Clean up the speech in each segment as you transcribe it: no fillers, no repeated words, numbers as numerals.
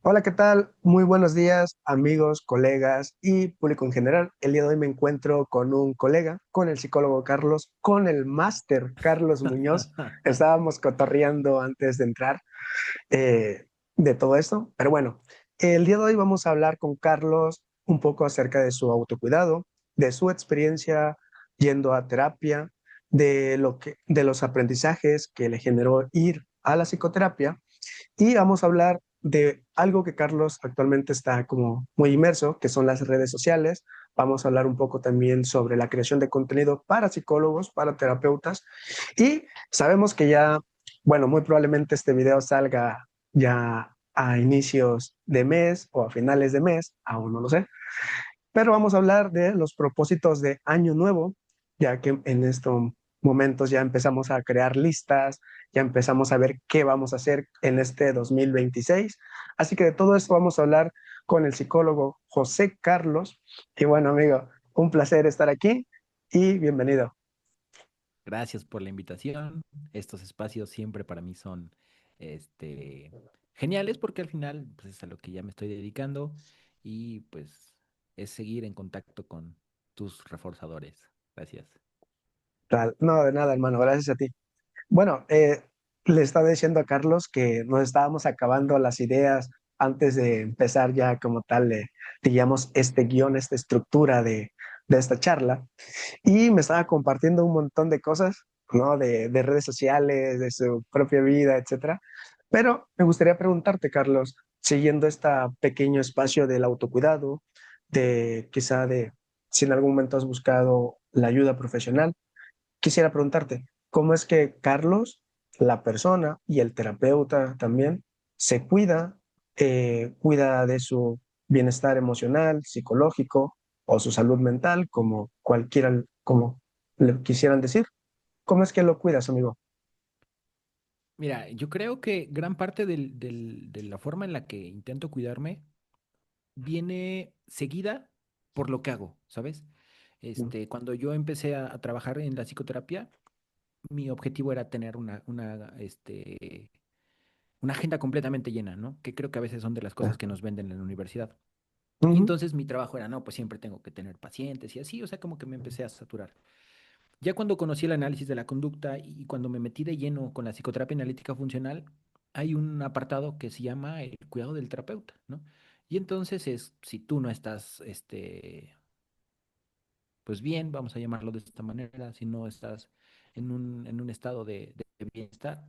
Hola, ¿qué tal? Muy buenos días, amigos, colegas y público en general. El día de hoy me encuentro con un colega, con el psicólogo Carlos, con el máster Carlos Muñoz. Estábamos cotorreando antes de entrar de todo esto, pero bueno, el día de hoy vamos a hablar con Carlos un poco acerca de su autocuidado, de su experiencia yendo a terapia, de los aprendizajes que le generó ir a la psicoterapia y vamos a hablar de algo que Carlos actualmente está como muy inmerso, que son las redes sociales. Vamos a hablar un poco también sobre la creación de contenido para psicólogos, para terapeutas. Y sabemos que ya, bueno, muy probablemente este video salga ya a inicios de mes o a finales de mes, aún no lo sé. Pero vamos a hablar de los propósitos de Año Nuevo, ya que en estos momentos ya empezamos a crear listas, ya empezamos a ver qué vamos a hacer en este 2026. Así que de todo esto vamos a hablar con el psicólogo José Carlos. Y bueno, amigo, un placer estar aquí y bienvenido. Gracias por la invitación. Estos espacios siempre para mí son este, geniales porque al final pues, es a lo que ya me estoy dedicando y pues es seguir en contacto con tus reforzadores. Gracias. No, de nada, hermano, gracias a ti. Bueno, le estaba diciendo a Carlos que nos estábamos acabando las ideas antes de empezar ya como tal, digamos, este guión, esta estructura de esta charla. Y me estaba compartiendo un montón de cosas, ¿no? De redes sociales, de su propia vida, etcétera. Pero me gustaría preguntarte, Carlos, siguiendo este pequeño espacio del autocuidado, de quizá de si en algún momento has buscado la ayuda profesional. Quisiera preguntarte, ¿cómo es que Carlos, la persona y el terapeuta también, se cuida de su bienestar emocional, psicológico o su salud mental, como cualquiera, como le quisieran decir? ¿Cómo es que lo cuidas, amigo? Mira, yo creo que gran parte de la forma en la que intento cuidarme viene seguida por lo que hago, ¿sabes? Cuando yo empecé a trabajar en la psicoterapia, mi objetivo era tener una agenda completamente llena, ¿no? Que creo que a veces son de las cosas que nos venden en la universidad. Y Ujú. entonces mi trabajo era, no, pues siempre tengo que tener pacientes y así, o sea, como que me empecé a saturar. Ya cuando conocí el análisis de la conducta y cuando me metí de lleno con la psicoterapia analítica funcional, hay un apartado que se llama el cuidado del terapeuta, ¿no? Y entonces es, si tú no estás, pues bien, vamos a llamarlo de esta manera, si no estás en un estado de bienestar,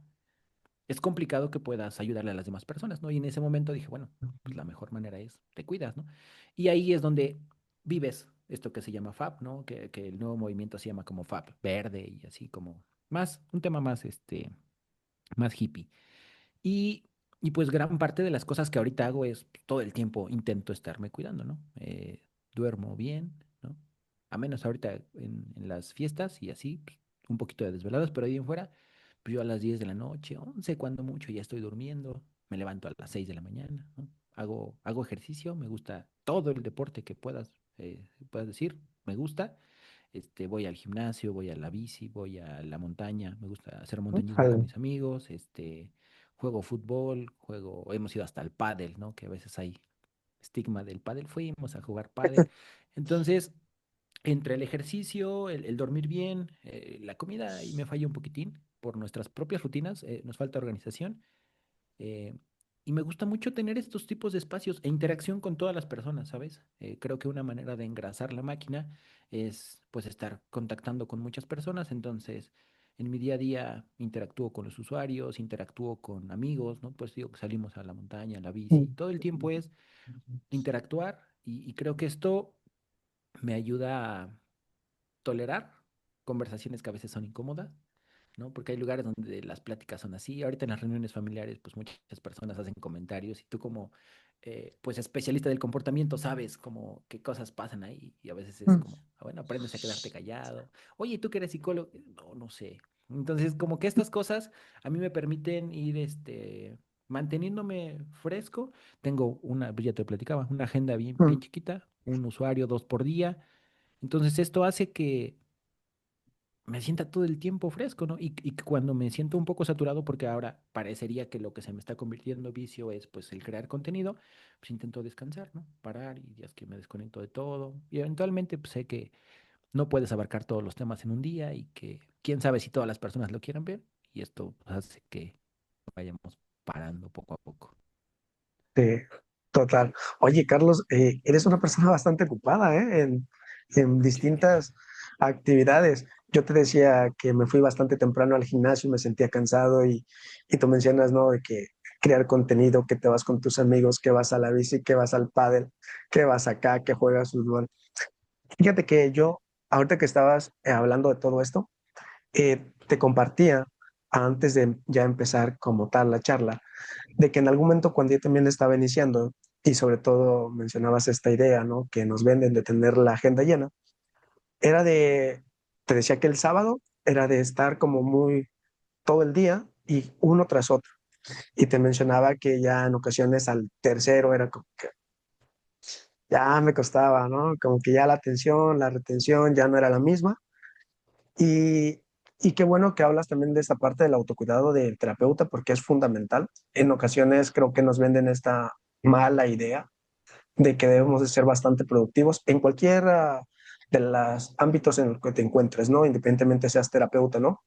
es complicado que puedas ayudarle a las demás personas, ¿no? Y en ese momento dije, bueno, pues la mejor manera es te cuidas, ¿no? Y ahí es donde vives esto que se llama FAB, ¿no? Que el nuevo movimiento se llama como FAB, verde y así como más, un tema más, más hippie. Y, y pues gran parte de las cosas que ahorita hago es pues, todo el tiempo intento estarme cuidando, ¿no? Duermo bien, ¿no? A menos ahorita en las fiestas y así, pues, un poquito de desveladas, pero ahí en fuera, pues yo a las 10 de la noche, 11 cuando mucho, ya estoy durmiendo, me levanto a las 6 de la mañana, ¿no? Hago ejercicio, me gusta todo el deporte que puedas decir, me gusta. Voy al gimnasio, voy a la bici, voy a la montaña, me gusta hacer montañismo con Al- mis amigos, juego fútbol, hemos ido hasta el pádel, ¿no? Que a veces hay estigma del pádel, fuimos a jugar pádel. Entonces, entre el ejercicio, el dormir bien, la comida, y me falla un poquitín por nuestras propias rutinas, nos falta organización. eh, y me gusta mucho tener estos tipos de espacios e interacción con todas las personas, ¿sabes? Creo que una manera de engrasar la máquina es pues estar contactando con muchas personas. Entonces, en mi día a día interactúo con los usuarios, interactúo con amigos, ¿no? Pues digo que salimos a la montaña, a la bici, todo el tiempo es interactuar y creo que esto me ayuda a tolerar conversaciones que a veces son incómodas, ¿no? Porque hay lugares donde las pláticas son así. Ahorita en las reuniones familiares, pues muchas personas hacen comentarios y tú como, pues especialista del comportamiento, sabes como qué cosas pasan ahí y a veces es como, ah, bueno, aprendes a quedarte callado. Oye, tú que eres psicólogo, no, no sé. Entonces, como que estas cosas a mí me permiten ir, manteniéndome fresco. Tengo ya te platicaba, una agenda bien, bien chiquita, un usuario, dos por día. Entonces, esto hace que me sienta todo el tiempo fresco, ¿no? Y que cuando me siento un poco saturado, porque ahora parecería que lo que se me está convirtiendo en vicio es pues el crear contenido, pues intento descansar, ¿no? Parar y días que me desconecto de todo. Y eventualmente pues sé que no puedes abarcar todos los temas en un día y que quién sabe si todas las personas lo quieran ver. Y esto pues, hace que vayamos parando poco a poco. Sí, total. Oye, Carlos, eres una persona bastante ocupada, ¿eh? En distintas actividades. Yo te decía que me fui bastante temprano al gimnasio, me sentía cansado y tú mencionas, ¿no? De que crear contenido, que te vas con tus amigos, que vas a la bici, que vas al pádel, que vas acá, que juegas fútbol. Fíjate que yo, ahorita que estabas hablando de todo esto, te compartía antes de ya empezar como tal la charla de que en algún momento cuando yo también estaba iniciando, y sobre todo mencionabas esta idea, ¿no? Que nos venden de tener la agenda llena, era de, te decía que el sábado era de estar como muy todo el día y uno tras otro. Y te mencionaba que ya en ocasiones al tercero era como que ya me costaba, ¿no? Como que ya la atención, la retención ya no era la misma. Y, y qué bueno que hablas también de esta parte del autocuidado del terapeuta porque es fundamental. En ocasiones creo que nos venden esta mala idea de que debemos de ser bastante productivos en cualquiera de los ámbitos en los que te encuentres, ¿no? Independientemente seas terapeuta, ¿no?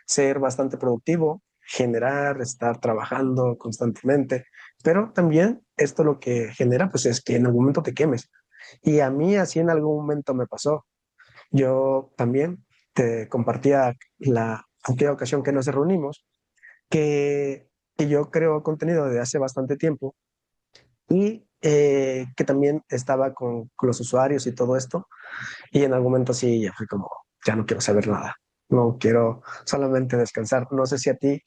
Ser bastante productivo, generar, estar trabajando constantemente, pero también esto lo que genera pues es que en algún momento te quemes. Y a mí así en algún momento me pasó. Yo también te compartía aquella ocasión que nos reunimos, que yo creo contenido desde hace bastante tiempo y que también estaba con los usuarios y todo esto. Y en algún momento sí, ya fue como, ya no quiero saber nada, no quiero solamente descansar. No sé si a ti,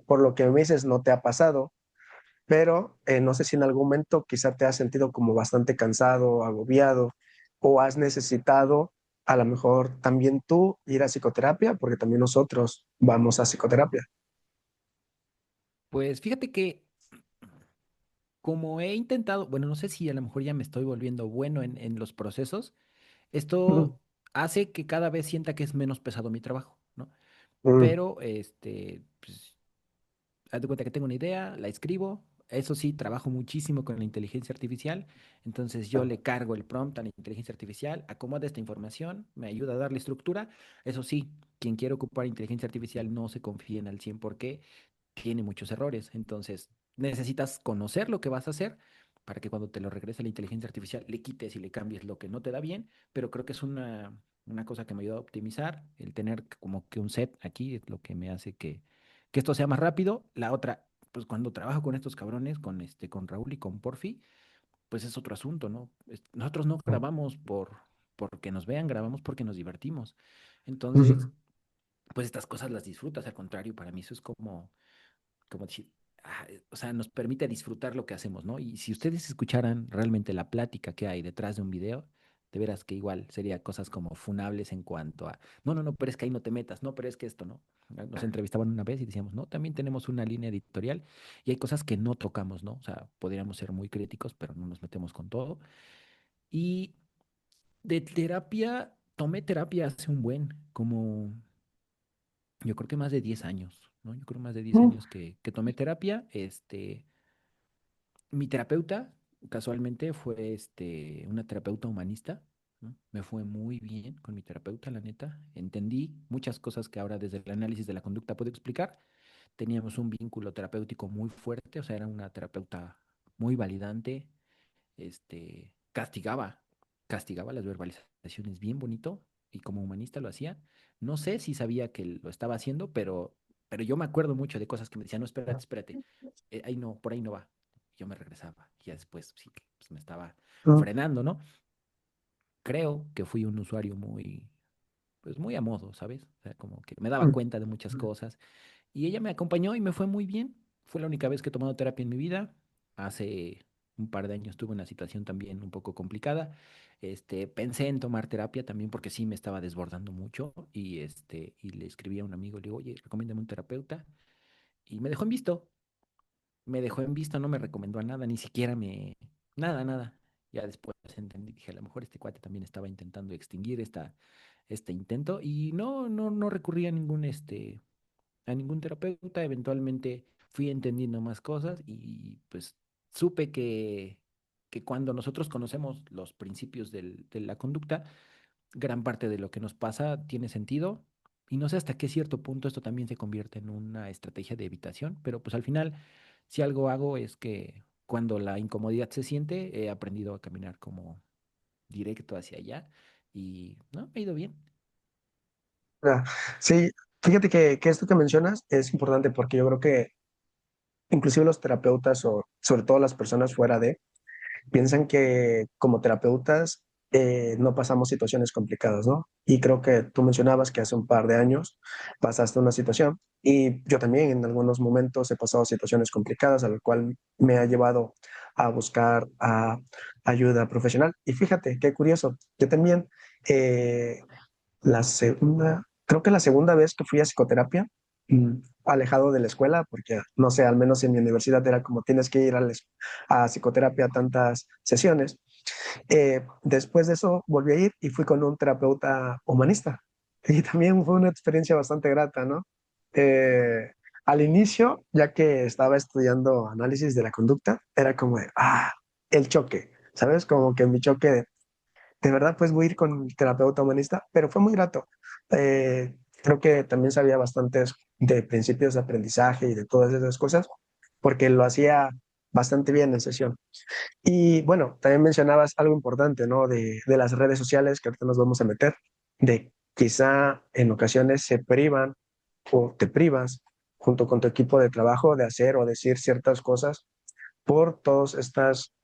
por lo que me dices, no te ha pasado, pero no sé si en algún momento quizá te has sentido como bastante cansado, agobiado, o has necesitado a lo mejor también tú ir a psicoterapia, porque también nosotros vamos a psicoterapia. Pues fíjate que como he intentado, bueno, no sé si a lo mejor ya me estoy volviendo bueno en los procesos, Mm, esto hace que cada vez sienta que es menos pesado mi trabajo, ¿no? mm, Pero, pues, haz de cuenta que tengo una idea, la escribo. Eso sí, trabajo muchísimo con la inteligencia artificial. Entonces yo le cargo el prompt a la inteligencia artificial, acomoda esta información, me ayuda a darle estructura. Eso sí, quien quiere ocupar inteligencia artificial no se confíe en al 100 porque tiene muchos errores. Entonces necesitas conocer lo que vas a hacer para que cuando te lo regrese la inteligencia artificial le quites y le cambies lo que no te da bien. Pero creo que es una cosa que me ayuda a optimizar. El tener como que un set aquí es lo que me hace que esto sea más rápido. La otra, pues cuando trabajo con estos cabrones, con Raúl y con Porfi, pues es otro asunto, ¿no? Nosotros no grabamos porque nos vean, grabamos porque nos divertimos. Entonces, mm, pues estas cosas las disfrutas, al contrario, para mí eso es como decir, o sea, nos permite disfrutar lo que hacemos, ¿no? Y si ustedes escucharan realmente la plática que hay detrás de un video, de veras que igual sería cosas como funables en cuanto a, no, no, no, pero es que ahí no te metas, no, pero es que esto, ¿no? Nos entrevistaban una vez y decíamos, no, también tenemos una línea editorial y hay cosas que no tocamos, ¿no? O sea, podríamos ser muy críticos, pero no nos metemos con todo. Y de terapia, tomé terapia hace un buen, como yo creo que más de 10 años, ¿no? Yo creo más de 10 mm, años que tomé terapia. Mi terapeuta, casualmente, fue una terapeuta humanista, ¿no? Me fue muy bien con mi terapeuta, la neta. Entendí muchas cosas que ahora desde el análisis de la conducta puedo explicar. Teníamos un vínculo terapéutico muy fuerte, o sea, era una terapeuta muy validante, castigaba las verbalizaciones bien bonito y como humanista lo hacía. No sé si sabía que lo estaba haciendo, pero yo me acuerdo mucho de cosas que me decían, no, espérate, espérate, ahí no, por ahí no va. Yo me regresaba y ya después sí, pues me estaba mm, frenando, ¿no? Creo que fui un usuario pues muy a modo, ¿sabes? O sea, como que me daba mm, cuenta de muchas cosas y ella me acompañó y me fue muy bien. Fue la única vez que he tomado terapia en mi vida. Hace un par de años tuve una situación también un poco complicada. Pensé en tomar terapia también porque sí me estaba desbordando mucho y le escribí a un amigo, le digo, oye, recomiéndame un terapeuta y me dejó en visto. Me dejó en visto, no me recomendó a nada, ni siquiera nada, nada. Ya después entendí, dije, a lo mejor este cuate también estaba intentando extinguir este intento y no recurrí a a ningún terapeuta. Eventualmente fui entendiendo más cosas y pues supe que cuando nosotros conocemos los principios de la conducta, gran parte de lo que nos pasa tiene sentido. Y no sé hasta qué cierto punto esto también se convierte en una estrategia de evitación, pero pues al final, si algo hago es que cuando la incomodidad se siente, he aprendido a caminar como directo hacia allá y no, me ha ido bien. Ah, sí, fíjate que esto que mencionas es importante porque yo creo que inclusive los terapeutas o sobre todo las personas fuera de piensan que como terapeutas no pasamos situaciones complicadas, ¿no? Y creo que tú mencionabas que hace un par de años pasaste una situación y yo también en algunos momentos he pasado situaciones complicadas, a lo cual me ha llevado a buscar ayuda profesional. Y fíjate, qué curioso, yo también eh, creo que la segunda vez que fui a psicoterapia, mm, alejado de la escuela, porque no sé, al menos en mi universidad era como tienes que ir a psicoterapia a tantas sesiones. Después de eso volví a ir y fui con un terapeuta humanista. Y también fue una experiencia bastante grata, ¿no? Al inicio, ya que estaba estudiando análisis de la conducta, era como el choque, ¿sabes? Como que mi choque de verdad, pues voy a ir con el terapeuta humanista, pero fue muy grato. Creo que también sabía bastantes de principios de aprendizaje y de todas esas cosas, porque lo hacía bastante bien en sesión. Y bueno, también mencionabas algo importante, ¿no? De las redes sociales que ahorita nos vamos a meter, de quizá en ocasiones se privan o te privas junto con tu equipo de trabajo de hacer o decir ciertas cosas por todas estas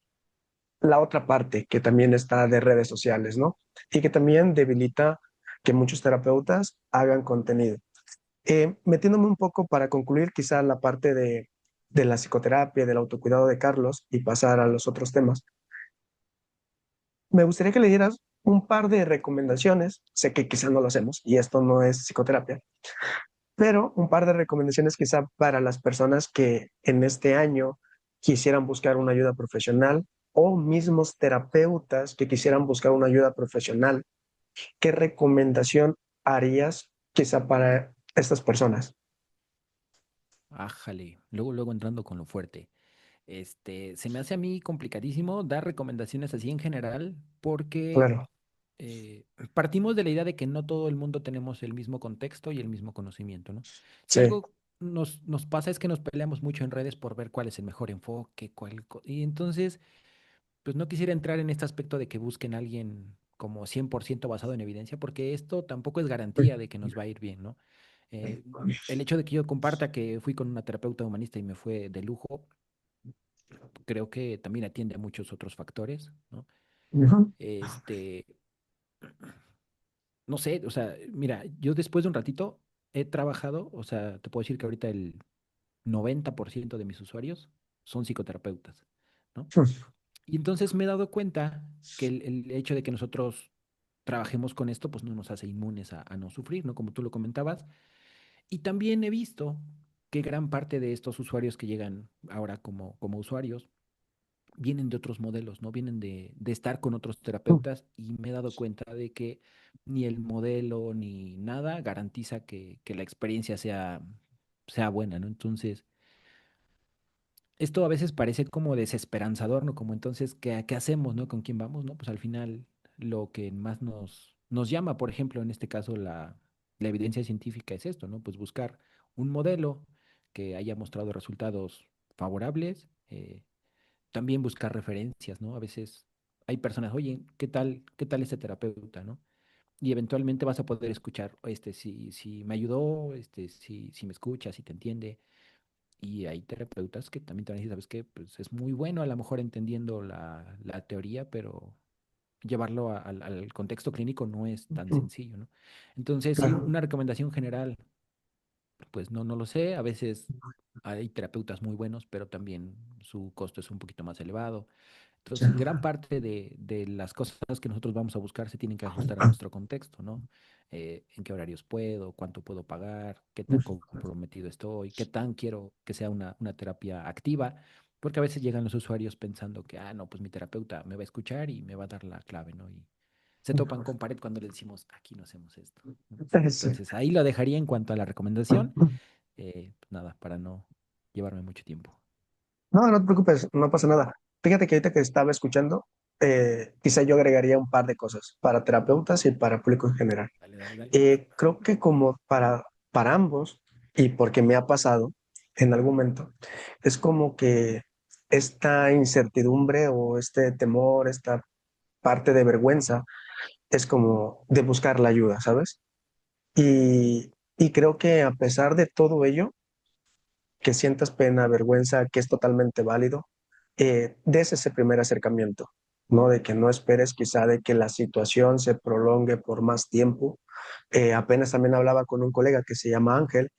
la otra parte que también está de redes sociales, ¿no? Y que también debilita que muchos terapeutas hagan contenido. Metiéndome un poco para concluir quizá la parte de la psicoterapia, del autocuidado de Carlos y pasar a los otros temas, me gustaría que le dieras un par de recomendaciones, sé que quizá no lo hacemos y esto no es psicoterapia, pero un par de recomendaciones quizá para las personas que en este año quisieran buscar una ayuda profesional o mismos terapeutas que quisieran buscar una ayuda profesional. ¿Qué recomendación harías quizá para estas personas? Ájale, luego entrando con lo fuerte. Se me hace a mí complicadísimo dar recomendaciones así en general porque Claro, partimos de la idea de que no todo el mundo tenemos el mismo contexto y el mismo conocimiento, ¿no? Si sí. algo nos pasa es que nos peleamos mucho en redes por ver cuál es el mejor enfoque, y entonces, pues no quisiera entrar en este aspecto de que busquen a alguien como 100% basado en evidencia, porque esto tampoco es garantía de que nos va a ir bien, ¿no? Eh, el hecho de que yo comparta que fui con una terapeuta humanista y me fue de lujo, creo que también atiende a muchos otros factores, ¿no? Ujú. Este, no sé, o sea, mira, yo después de un ratito he trabajado, o sea, te puedo decir que ahorita el 90% de mis usuarios son psicoterapeutas, ¿no? Y entonces me he dado cuenta que el hecho de que nosotros trabajemos con esto, pues no nos hace inmunes a no sufrir, ¿no? Como tú lo comentabas. Y también he visto que gran parte de estos usuarios que llegan ahora como usuarios, vienen de otros modelos, ¿no? Vienen de estar con otros terapeutas y me he dado cuenta de que ni el modelo ni nada garantiza que la experiencia sea buena, ¿no? Entonces, esto a veces parece como desesperanzador, ¿no? Como entonces, ¿qué hacemos, ¿no? ¿Con quién vamos, ¿no? Pues al final lo que más nos llama, por ejemplo, en este caso la evidencia científica es esto, ¿no? Pues buscar un modelo que haya mostrado resultados favorables, también buscar referencias, ¿no? A veces hay personas, oye, qué tal este terapeuta, ¿no? Y eventualmente vas a poder escuchar, si me ayudó, si me escucha, si te entiende. Y hay terapeutas que también te van a decir, ¿sabes qué? Pues es muy bueno a lo mejor entendiendo la teoría, pero llevarlo al contexto clínico no es tan sencillo, ¿no? Entonces, sí, Claro. una recomendación general, pues no lo sé. A veces hay terapeutas muy buenos, pero también su costo es un poquito más elevado. Sí. Entonces, gran parte de las cosas que nosotros vamos a buscar se tienen que ajustar a nuestro contexto, ¿no? En qué horarios puedo, cuánto puedo pagar, qué tan comprometido estoy, qué tan quiero que sea una terapia activa, porque a veces llegan los usuarios pensando que, no, pues mi terapeuta me va a escuchar y me va a dar la clave, ¿no? se topan con pared cuando les decimos, aquí no hacemos esto, ¿no? Sí. Entonces, ahí lo dejaría en cuanto a la recomendación. Pues nada, para no llevarme mucho tiempo. No, no te preocupes, no pasa nada. Fíjate que ahorita que estaba escuchando, quizá yo agregaría un par de cosas para terapeutas y para público en general. Dale, dale, dale. Creo que como para ambos, y porque me ha pasado en algún momento, es como que esta incertidumbre o este temor, esta parte de vergüenza, es como de buscar la ayuda, ¿sabes? Y creo que a pesar de todo ello, que sientas pena, vergüenza, que es totalmente válido, des ese primer acercamiento, ¿no? De que no esperes quizá de que la situación se prolongue por más tiempo. Apenas también hablaba con un colega que se llama Ángel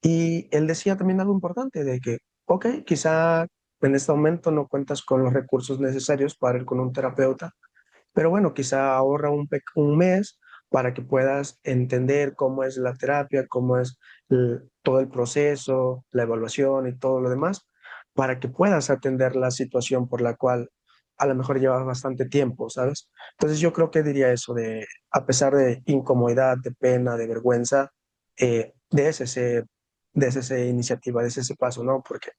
y él decía también algo importante de que, ok, quizá en este momento no cuentas con los recursos necesarios para ir con un terapeuta, pero bueno, quizá ahorra un mes para que puedas entender cómo es la terapia, cómo es todo el proceso, la evaluación y todo lo demás, para que puedas atender la situación por la cual a lo mejor llevas bastante tiempo, ¿sabes? Entonces yo creo que diría eso de, a pesar de incomodidad, de pena, de vergüenza, des esa iniciativa, des ese paso, ¿no? Porque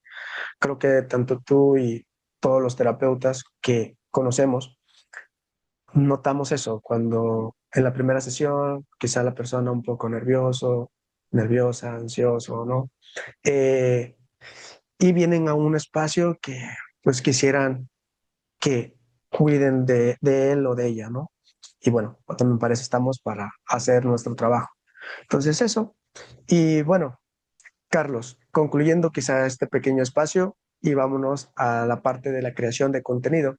creo que tanto tú y todos los terapeutas que conocemos, notamos eso cuando en la primera sesión quizá la persona un poco nervioso, nerviosa, ansioso, ¿no? Eh, y vienen a un espacio que pues quisieran que cuiden de él o de ella, ¿no? Y bueno, también para eso estamos para hacer nuestro trabajo. Entonces eso. Y bueno, Carlos, concluyendo quizá este pequeño espacio y vámonos a la parte de la creación de contenido.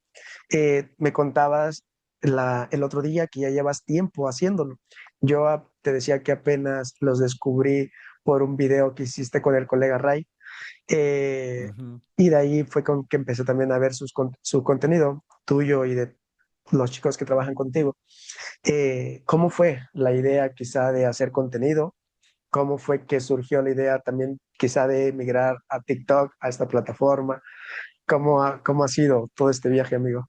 Me contabas el otro día que ya llevas tiempo haciéndolo. Yo te decía que apenas los descubrí por un video que hiciste con el colega Ray, Ujú. y de ahí fue con que empecé también a ver su contenido tuyo y de los chicos que trabajan contigo. ¿Cómo fue la idea quizá de hacer contenido? ¿Cómo fue que surgió la idea también quizá de emigrar a TikTok, a esta plataforma? ¿Cómo ha sido todo este viaje, amigo?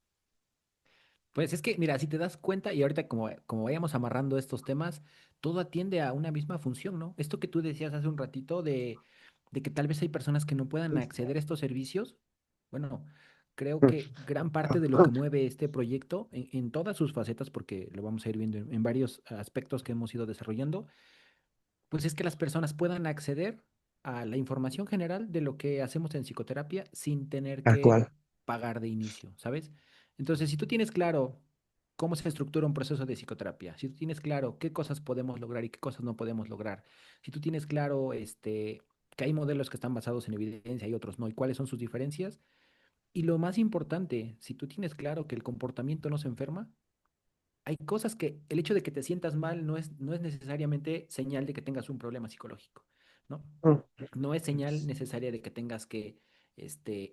Pues es que, mira, si te das cuenta, y ahorita como vayamos amarrando estos temas, todo atiende a una misma función, ¿no? Esto que tú decías hace un ratito de que tal vez hay personas que no puedan acceder a estos servicios, bueno, creo que gran parte de lo que mueve este proyecto en todas sus facetas, porque lo vamos a ir viendo en varios aspectos que hemos ido desarrollando, pues es que las personas puedan acceder a la información general de lo que hacemos en psicoterapia sin tener Tal que cual. pagar de inicio, ¿sabes? Entonces, si tú tienes claro cómo se estructura un proceso de psicoterapia, si tú tienes claro qué cosas podemos lograr y qué cosas no podemos lograr, si tú tienes claro que hay modelos que están basados en evidencia y otros no, y cuáles son sus diferencias, y lo más importante, si tú tienes claro que el comportamiento no se enferma, hay cosas que el hecho de que te sientas mal no es necesariamente señal de que tengas un problema psicológico, ¿no? Mm, No es señal necesaria de que tengas que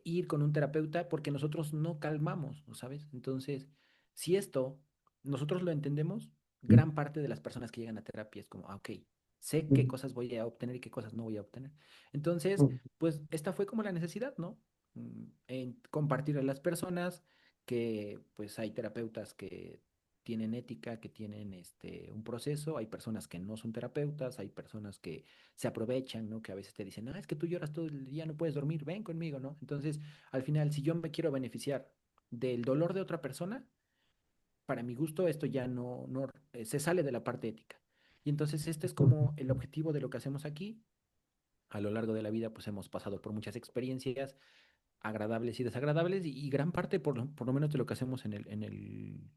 ir con un terapeuta porque nosotros no calmamos, ¿no sabes? Entonces, si esto nosotros lo entendemos, gran parte de las personas que llegan a terapia es como, ah, ok, sé qué cosas voy a obtener y qué cosas no voy a obtener. Entonces, mm, pues esta fue como la necesidad, ¿no? En compartir a las personas que pues hay terapeutas que tienen ética, que tienen un proceso, hay personas que no son terapeutas, hay personas que se aprovechan, ¿no? Que a veces te dicen, ah, es que tú lloras todo el día, no puedes dormir, ven conmigo, ¿no? Entonces, al final, si yo me quiero beneficiar del dolor de otra persona, para mi gusto esto ya no se sale de la parte ética. Y entonces este es como el objetivo de lo que hacemos aquí. A lo largo de la vida, pues hemos pasado por muchas experiencias agradables y desagradables y gran parte, por lo menos de lo que hacemos en el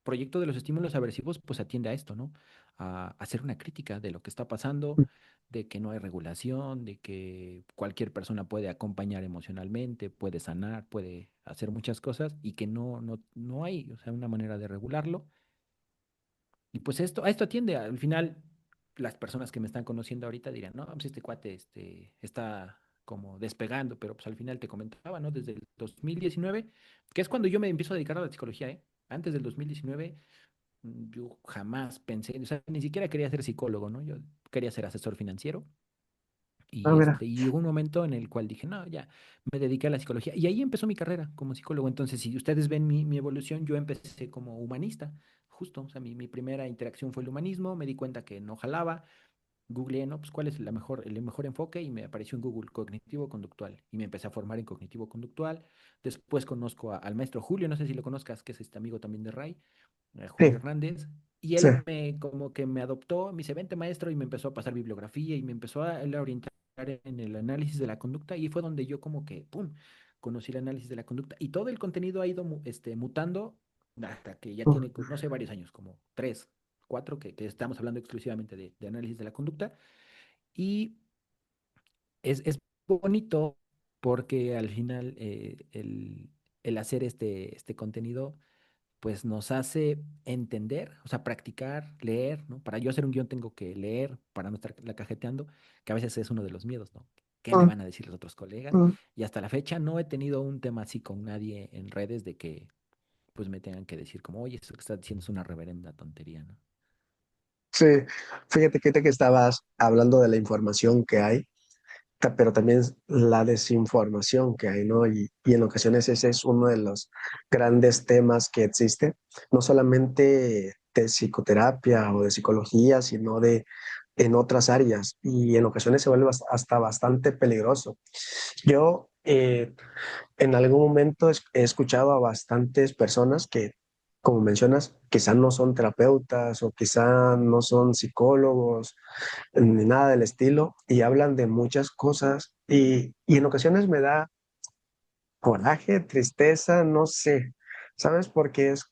proyecto de los estímulos aversivos pues atiende a esto, ¿no? A hacer una crítica de lo que está pasando, de que no hay regulación, de que cualquier persona puede acompañar emocionalmente, puede sanar, puede hacer muchas cosas y que no hay, o sea, una manera de regularlo. Y pues a esto atiende. Al final, las personas que me están conociendo ahorita dirán, no, pues este cuate está como despegando, pero pues al final te comentaba, ¿no? Desde el 2019, que es cuando yo me empiezo a dedicar a la psicología, ¿eh? Antes del 2019 yo jamás pensé, o sea, ni siquiera quería ser psicólogo, ¿no? Yo quería ser asesor financiero Ah, mira. y llegó un momento en el cual dije, no, ya, me dediqué a la psicología y ahí empezó mi carrera como psicólogo. Entonces, si ustedes ven mi evolución, yo empecé como humanista, justo, o sea, mi primera interacción fue el humanismo, me di cuenta que no jalaba, googleé, ¿no? Pues cuál es el mejor enfoque y me apareció en Google cognitivo-conductual y me empecé a formar en cognitivo-conductual. Después conozco al maestro Julio, no sé si lo conozcas, que es este amigo también de Ray, Julio Sí, Hernández, y sí. él me como que me adoptó, me dice, vente maestro, y me empezó a pasar bibliografía y me empezó a, él a orientar en el análisis de la conducta y fue donde yo como que, ¡pum!, conocí el análisis de la conducta y todo el contenido ha ido mutando hasta que ya tiene, no sé, varios años, como 3, 4, que estamos hablando exclusivamente de análisis de la conducta y es bonito porque al final el hacer este contenido pues nos hace entender, o sea, practicar, leer, ¿no? Para yo hacer un guión tengo que leer para no estar la cajeteando, que a veces es uno de los miedos, ¿no? ¿Qué me Mm, van a decir los otros colegas? mm. Y hasta la fecha no he tenido un tema así con nadie en redes de que pues me tengan que decir como, oye, eso que estás diciendo es una reverenda tontería, ¿no? Sí, fíjate que ahorita que estabas hablando de la información que hay, pero también la desinformación que hay, ¿no? Y en ocasiones ese es uno de los grandes temas que existe, no solamente de psicoterapia o de psicología, sino de en otras áreas y en ocasiones se vuelve hasta bastante peligroso. Yo en algún momento he escuchado a bastantes personas que, como mencionas, quizá no son terapeutas o quizá no son psicólogos ni nada del estilo y hablan de muchas cosas y en ocasiones me da coraje, tristeza, no sé, ¿sabes? Porque es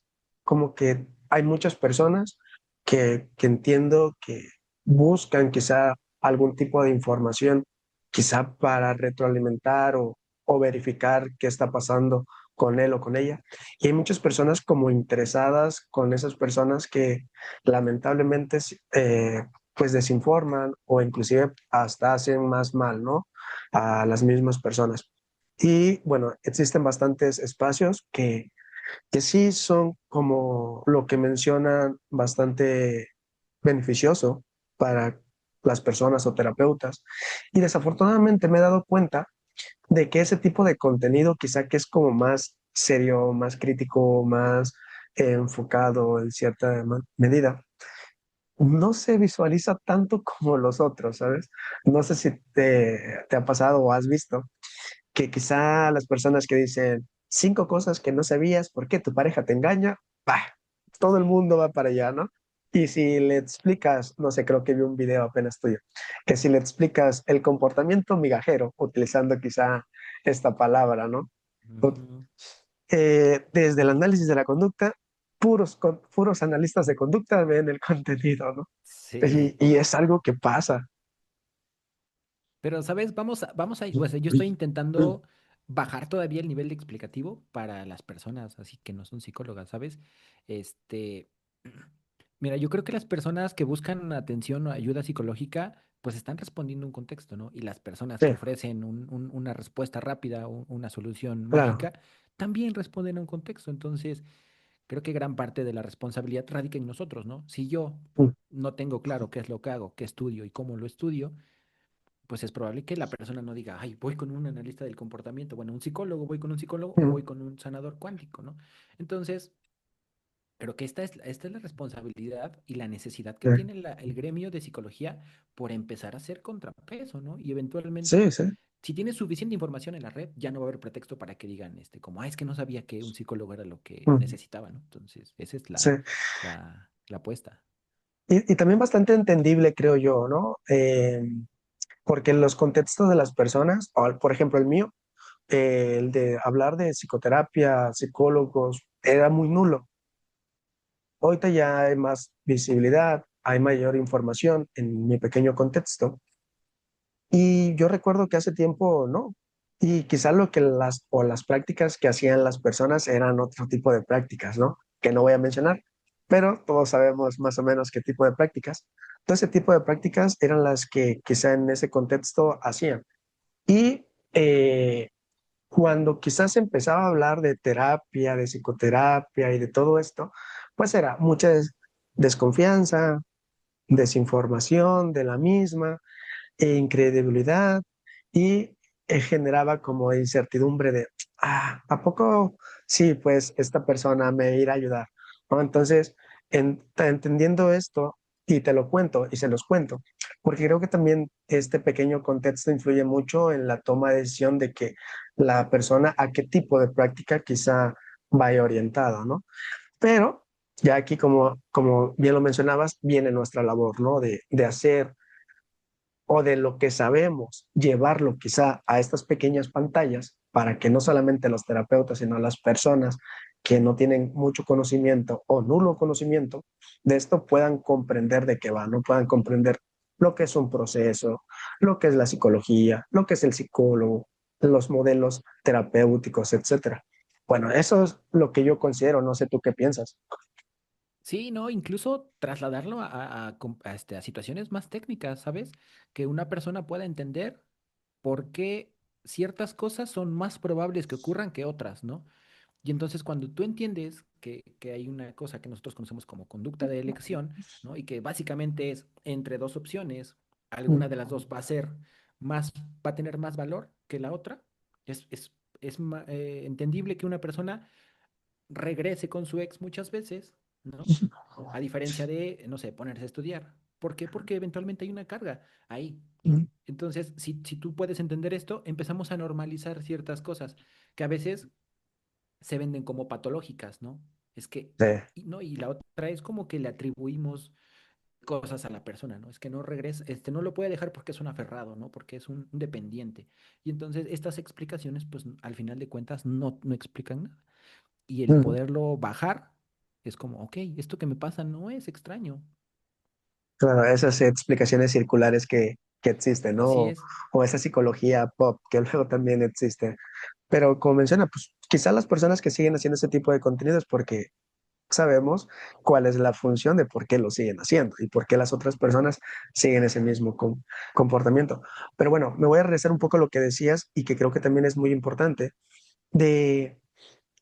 como que hay muchas personas que entiendo que buscan quizá algún tipo de información, quizá para retroalimentar o verificar qué está pasando con él o con ella. Y hay muchas personas como interesadas con esas personas que lamentablemente pues desinforman o inclusive hasta hacen más mal, ¿no? A las mismas personas. Y bueno, existen bastantes espacios que sí son como lo que mencionan bastante beneficioso para las personas o terapeutas. Y desafortunadamente me he dado cuenta de que ese tipo de contenido quizá que es como más serio, más crítico, más enfocado en cierta medida, no se visualiza tanto como los otros, ¿sabes? No sé si te ha pasado o has visto que quizá las personas que dicen 5 cosas que no sabías por qué tu pareja te engaña, ¡pah!, todo el mundo va para allá, ¿no? Y si le explicas, no sé, creo que vi un video apenas tuyo, que si le explicas el comportamiento migajero, utilizando quizá esta palabra, ¿no? O- Ujú. Desde el análisis de la conducta, puros analistas de conducta ven el contenido, ¿no? Sí. Y es algo que pasa. Pero, ¿sabes? O sea, yo estoy intentando bajar todavía el nivel de explicativo para las personas, así que no son psicólogas, ¿sabes? Este, mira, yo creo que las personas que buscan atención o ayuda psicológica, pues están respondiendo un contexto, ¿no? Y las personas Sí, que ofrecen una respuesta rápida, una solución claro. mágica, también responden a un contexto. Entonces, creo que gran parte de la responsabilidad radica en nosotros, ¿no? Si yo Mm, no tengo claro qué es lo que hago, qué estudio y cómo lo estudio, pues es probable que la persona no diga, ay, voy con un analista del comportamiento, bueno, un psicólogo, voy con un psicólogo o mm, voy con un sanador cuántico, ¿no? Entonces, pero que esta es la responsabilidad y la necesidad que tiene el gremio de psicología por empezar a hacer contrapeso, ¿no? Y sí, eventualmente, sí, si tienes suficiente información en la red, ya no va a haber pretexto para que digan, como, es que no sabía que un psicólogo era lo que mm, necesitaba, ¿no? Entonces, esa es sí. la apuesta. Y también bastante entendible, creo yo, ¿no? Porque en los contextos de las personas, o por ejemplo el mío, el de hablar de psicoterapia, psicólogos, era muy nulo. Ahorita ya hay más visibilidad, hay mayor información en mi pequeño contexto. Y yo recuerdo que hace tiempo, no. Y quizás lo que las prácticas que hacían las personas eran otro tipo de prácticas, ¿no? Que no voy a mencionar, pero todos sabemos más o menos qué tipo de prácticas. Todo ese tipo de prácticas eran las que quizá en ese contexto hacían. Y cuando quizás empezaba a hablar de terapia, de psicoterapia y de todo esto, pues era mucha desconfianza, desinformación de la misma incredulidad y generaba como incertidumbre de, ¿a poco sí, pues esta persona me irá a ayudar? ¿No? Entonces, entendiendo esto, y te lo cuento y se los cuento, porque creo que también este pequeño contexto influye mucho en la toma de decisión de que la persona a qué tipo de práctica quizá vaya orientada, ¿no? Pero ya aquí, como bien lo mencionabas, viene nuestra labor, ¿no? De hacer o de lo que sabemos, llevarlo quizá a estas pequeñas pantallas para que no solamente los terapeutas, sino las personas que no tienen mucho conocimiento o nulo conocimiento de esto puedan comprender de qué va, no puedan comprender lo que es un proceso, lo que es la psicología, lo que es el psicólogo, los modelos terapéuticos, etcétera. Bueno, eso es lo que yo considero, no sé tú qué piensas. Sí, no, incluso trasladarlo a situaciones más técnicas, ¿sabes? Que una persona pueda entender por qué ciertas cosas son más probables que ocurran que otras, ¿no? Y entonces cuando tú entiendes que hay una cosa que nosotros conocemos como conducta de elección, ¿no? Y que básicamente es entre dos opciones, alguna Mm, de las dos va a ser más, va a tener más valor que la otra, es entendible que una persona regrese con su ex muchas veces, ¿no? A diferencia de, no sé, ponerse a estudiar. ¿Por qué? Porque eventualmente hay una carga ahí. mm, Entonces, si tú puedes entender esto, empezamos a normalizar ciertas cosas que a veces se venden como patológicas, ¿no? Es que, sí, no, y la otra es como que le atribuimos cosas a la persona, ¿no? Es que no regresa, no lo puede dejar porque es un aferrado, ¿no? Porque es un dependiente. Y entonces estas explicaciones, pues al final de cuentas, no explican nada. Y el mm. poderlo bajar es como, ok, esto que me pasa no es extraño. Claro, esas explicaciones circulares que existen, ¿no? Así es. O esa psicología pop que luego también existe. Pero como menciona, pues quizás las personas que siguen haciendo ese tipo de contenidos porque sabemos cuál es la función de por qué lo siguen haciendo y por qué las otras personas siguen ese mismo comportamiento. Pero bueno, me voy a regresar un poco a lo que decías y que creo que también es muy importante, de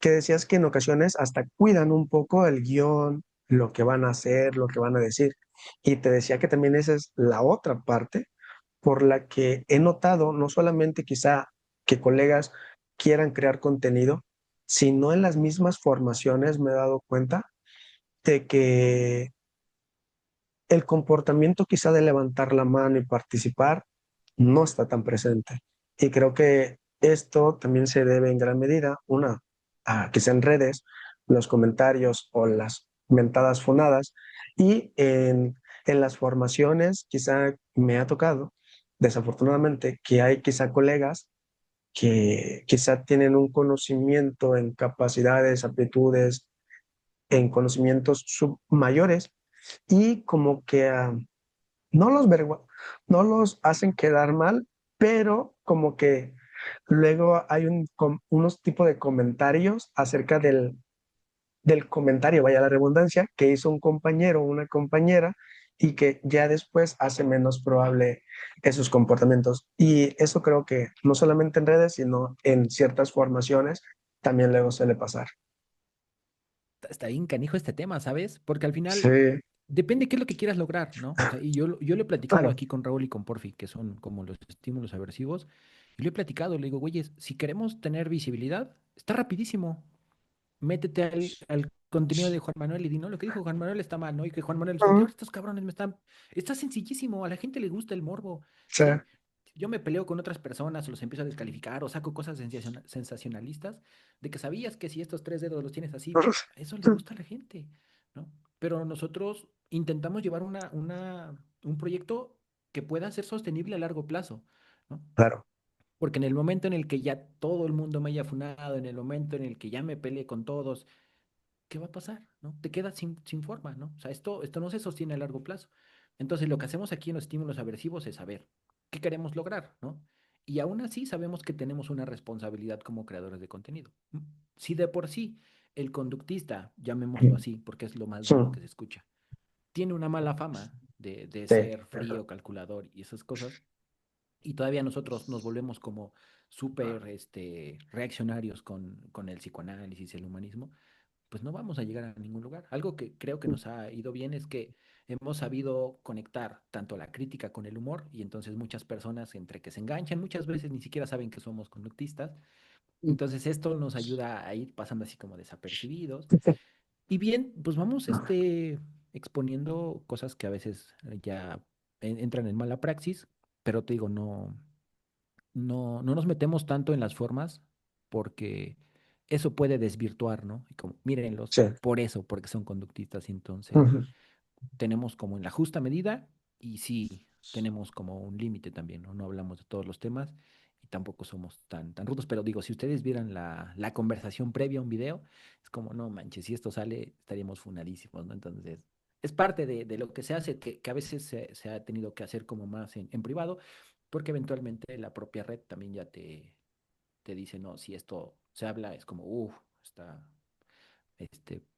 que decías que en ocasiones hasta cuidan un poco el guión, lo que van a hacer, lo que van a decir. Y te decía que también esa es la otra parte por la que he notado no solamente quizá que colegas quieran crear contenido, sino en las mismas formaciones me he dado cuenta de que el comportamiento quizá de levantar la mano y participar no está tan presente. Y creo que esto también se debe en gran medida, una, a que sean redes, los comentarios o las mentadas fonadas, y en las formaciones quizá me ha tocado, desafortunadamente, que hay quizá colegas que quizá tienen un conocimiento en capacidades, aptitudes, en conocimientos mayores y como que no no los hacen quedar mal, pero como que luego hay unos tipos de comentarios acerca del comentario, vaya la redundancia, que hizo un compañero o una compañera y que ya después hace menos probable esos comportamientos. Y eso creo que no solamente en redes, sino en ciertas formaciones también luego suele pasar. Está bien canijo este tema, ¿sabes? Porque al Sí, final depende qué es lo que quieras lograr, ¿no? O sea, y yo lo he platicado claro. aquí con Raúl y con Porfi, que son como los estímulos aversivos, y lo he platicado, le digo, güeyes, si queremos tener visibilidad, está rapidísimo. Métete al contenido de Juan Manuel y di, no, lo que dijo Juan Manuel está mal, ¿no? Y que Juan Manuel dice, ¿qué Ujú. ahora estos cabrones me están... Está sencillísimo, a la gente le gusta el morbo, Sí. ¿sí? Yo me peleo con otras personas o los empiezo a descalificar o saco cosas sensacionalistas de que sabías que si estos tres dedos los tienes así, a eso le gusta a la gente, ¿no? Pero nosotros intentamos llevar un proyecto que pueda ser sostenible a largo plazo, ¿no? Claro. Porque en el momento en el que ya todo el mundo me haya funado, en el momento en el que ya me peleé con todos, ¿qué va a pasar? ¿No? Te quedas sin forma, ¿no? O sea, esto no se sostiene a largo plazo. Entonces, lo que hacemos aquí en los estímulos aversivos es saber qué queremos lograr, ¿no? Y aún así sabemos que tenemos una responsabilidad como creadores de contenido. Si de por sí el conductista, llamémoslo así, porque es lo más duro Mm. que se escucha, tiene una mala fama de Sí, ser frío, calculador y esas cosas, y todavía nosotros nos volvemos como súper reaccionarios con el psicoanálisis, el humanismo, pues no vamos a llegar a ningún lugar. Algo que creo que nos ha ido bien es que hemos sabido conectar tanto la crítica con el humor y entonces muchas personas entre que se enganchan, muchas veces ni siquiera saben que somos conductistas. Entonces esto nos ayuda a ir pasando así como desapercibidos Y bien, pues vamos exponiendo cosas que a veces ya entran en mala praxis, pero te digo, no nos metemos tanto en las formas porque eso puede desvirtuar, ¿no? Y como, mírenlos, Sí. por eso, porque son conductistas, y entonces Ujú. tenemos como en la justa medida y sí tenemos como un límite también, ¿no? No hablamos de todos los temas y tampoco somos tan rudos, pero digo, si ustedes vieran la conversación previa a un video, es como, no manches, si esto sale, estaríamos funadísimos, ¿no? Entonces, es parte de lo que se hace, que a veces se ha tenido que hacer como más en privado, porque eventualmente la propia red también ya te dice, no, si esto se habla, es como, está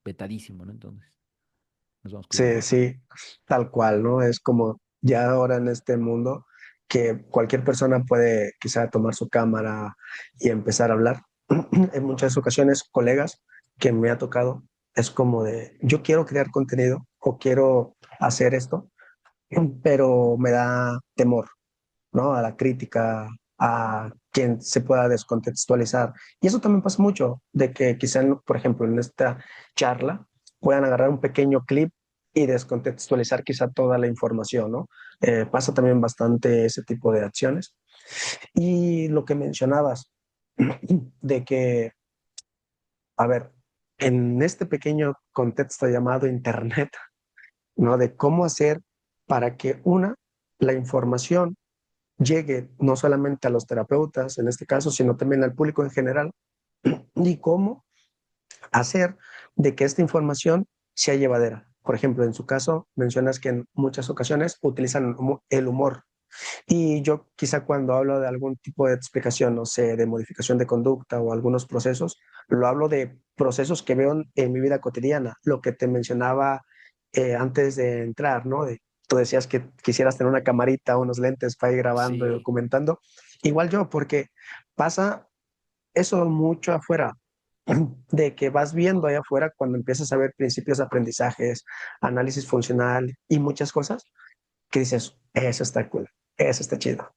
vetadísimo, ¿no? Entonces, nos vamos Sí, cuidando. sí, tal cual, ¿no? Es como ya ahora en este mundo que cualquier persona puede quizá tomar su cámara y empezar a hablar. En muchas ocasiones, colegas que me ha tocado, es como de, yo quiero crear contenido o quiero hacer esto, pero me da temor, ¿no? A la crítica, a quien se pueda descontextualizar. Y eso también pasa mucho, de que quizá, por ejemplo, en esta charla puedan agarrar un pequeño clip y descontextualizar quizá toda la información, ¿no? Pasa también bastante ese tipo de acciones. Y lo que mencionabas, de que, a ver, en este pequeño contexto llamado Internet, ¿no? De cómo hacer para que la información llegue no solamente a los terapeutas en este caso, sino también al público en general, y cómo hacer de que esta información sea llevadera. Por ejemplo, en su caso, mencionas que en muchas ocasiones utilizan el humor. Y yo quizá cuando hablo de algún tipo de explicación, no sé, de modificación de conducta o algunos procesos, lo hablo de procesos que veo en mi vida cotidiana, lo que te mencionaba antes de entrar, ¿no? Tú decías que quisieras tener una camarita, unos lentes para ir grabando y Sí, documentando. Igual yo, porque pasa eso mucho afuera, de que vas viendo allá afuera cuando empiezas a ver principios de aprendizajes, análisis funcional y muchas cosas, que dices, eso está cool, eso está chido.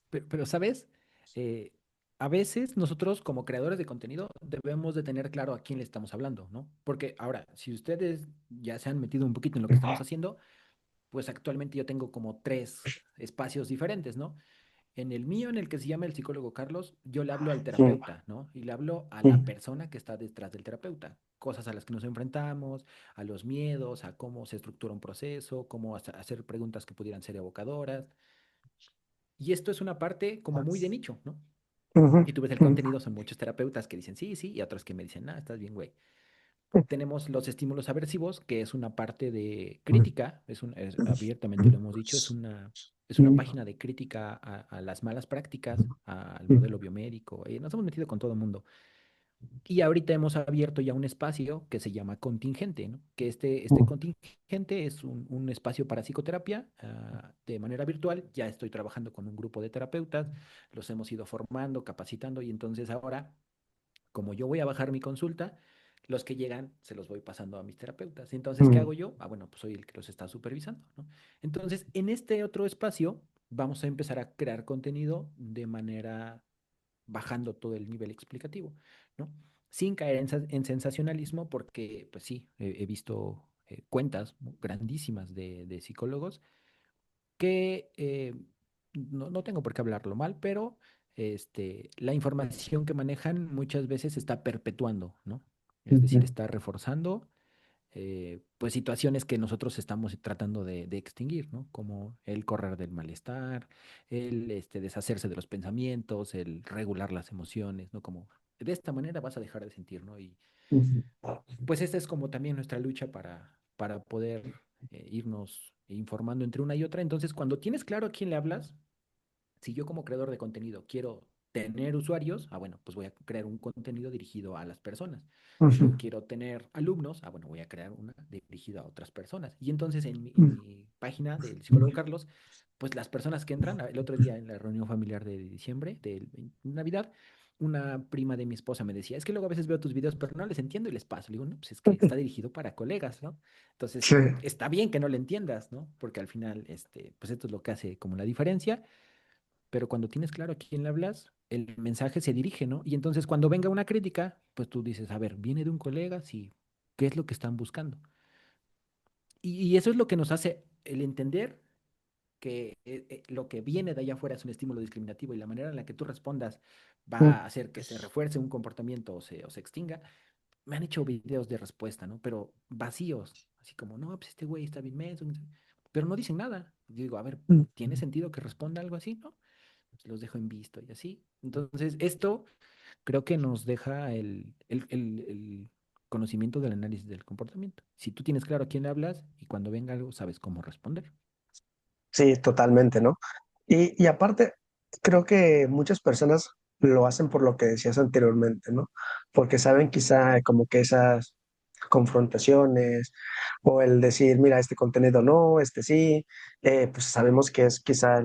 pero, ¿sabes? Eh, a veces nosotros como creadores de contenido debemos de tener claro a quién le estamos hablando, ¿no? Porque ahora, si ustedes ya se han metido un poquito en lo que estamos haciendo, pues actualmente yo tengo como tres espacios diferentes, ¿no? En el mío, en el que se llama el psicólogo Carlos, yo le hablo al Mm, terapeuta, ¿no? Y le hablo a la mm, persona que está detrás del terapeuta, cosas a las que nos enfrentamos, a los miedos, a cómo se estructura un proceso, cómo hacer preguntas que pudieran ser evocadoras. Y esto es una parte como muy de nicho, ¿no? ujú, Y tú ves el mm, contenido, son muchos terapeutas que dicen sí, sí, y otros que me dicen, estás bien, güey. Tenemos los estímulos aversivos, que es una parte de crítica, abiertamente lo hemos dicho, es una página de crítica a las malas prácticas, al modelo biomédico. Nos hemos metido con todo el mundo. Y ahorita hemos abierto ya un espacio que se llama contingente, ¿no? Que este mm, contingente es un espacio para psicoterapia de manera virtual. Ya estoy trabajando con un grupo de terapeutas, los hemos ido formando, capacitando y entonces ahora, como yo voy a bajar mi consulta, los que llegan se los voy pasando a mis terapeutas. Entonces, ¿qué mm, hago yo? Bueno, pues soy el que los está supervisando, ¿no? Entonces, en este otro espacio vamos a empezar a crear contenido de manera bajando todo el nivel explicativo, ¿no? Sin caer en sensacionalismo, porque, pues sí, he visto cuentas grandísimas de psicólogos que no tengo por qué hablarlo mal, pero la información que manejan muchas veces está perpetuando, ¿no? Es decir, ujú, está reforzando pues situaciones que nosotros estamos tratando de extinguir, ¿no? Como el correr del malestar, el deshacerse de los pensamientos, el regular las emociones, ¿no? Como de esta manera vas a dejar de sentir, ¿no? Y ujú, pues esta es como también nuestra lucha para poder irnos informando entre una y otra. Entonces, cuando tienes claro a quién le hablas, si yo como creador de contenido quiero tener usuarios, bueno, pues voy a crear un contenido dirigido a las personas. ujú, Yo quiero tener alumnos, bueno, voy a crear una dirigida a otras personas. Y entonces en mm, mi página del psicólogo Carlos, pues las personas que entran, el otro día en la reunión familiar de diciembre, de Navidad, una prima de mi esposa me decía, es que luego a veces veo tus videos, pero no les entiendo y les paso. Le digo, no, pues es que está dirigido para colegas, ¿no? Entonces, sí, está bien que no le entiendas, ¿no? Porque al final, pues esto es lo que hace como la diferencia, pero cuando tienes claro a quién le hablas, el mensaje se dirige, ¿no? Y entonces cuando venga una crítica, pues tú dices, a ver, viene de un colega, sí, ¿qué es lo que están buscando? Y eso es lo que nos hace el entender que lo que viene de allá afuera es un estímulo discriminativo y la manera en la que tú respondas Mm, va a hacer que se refuerce un comportamiento o se extinga. Me han hecho videos de respuesta, ¿no? Pero vacíos, así como, no, pues este güey está bien menso, pero no dicen nada. Yo digo, a ver, ¿tiene mm. sentido que responda algo así? No, pues los dejo en visto y así. Entonces, esto creo que nos deja el conocimiento del análisis del comportamiento. Si tú tienes claro a quién le hablas y cuando venga algo, sabes cómo responder. Sí, totalmente, ¿no? Y aparte, creo que muchas personas lo hacen por lo que decías anteriormente, ¿no? Porque saben quizá como que esas confrontaciones o el decir, mira, este contenido no, este sí, pues sabemos que es quizá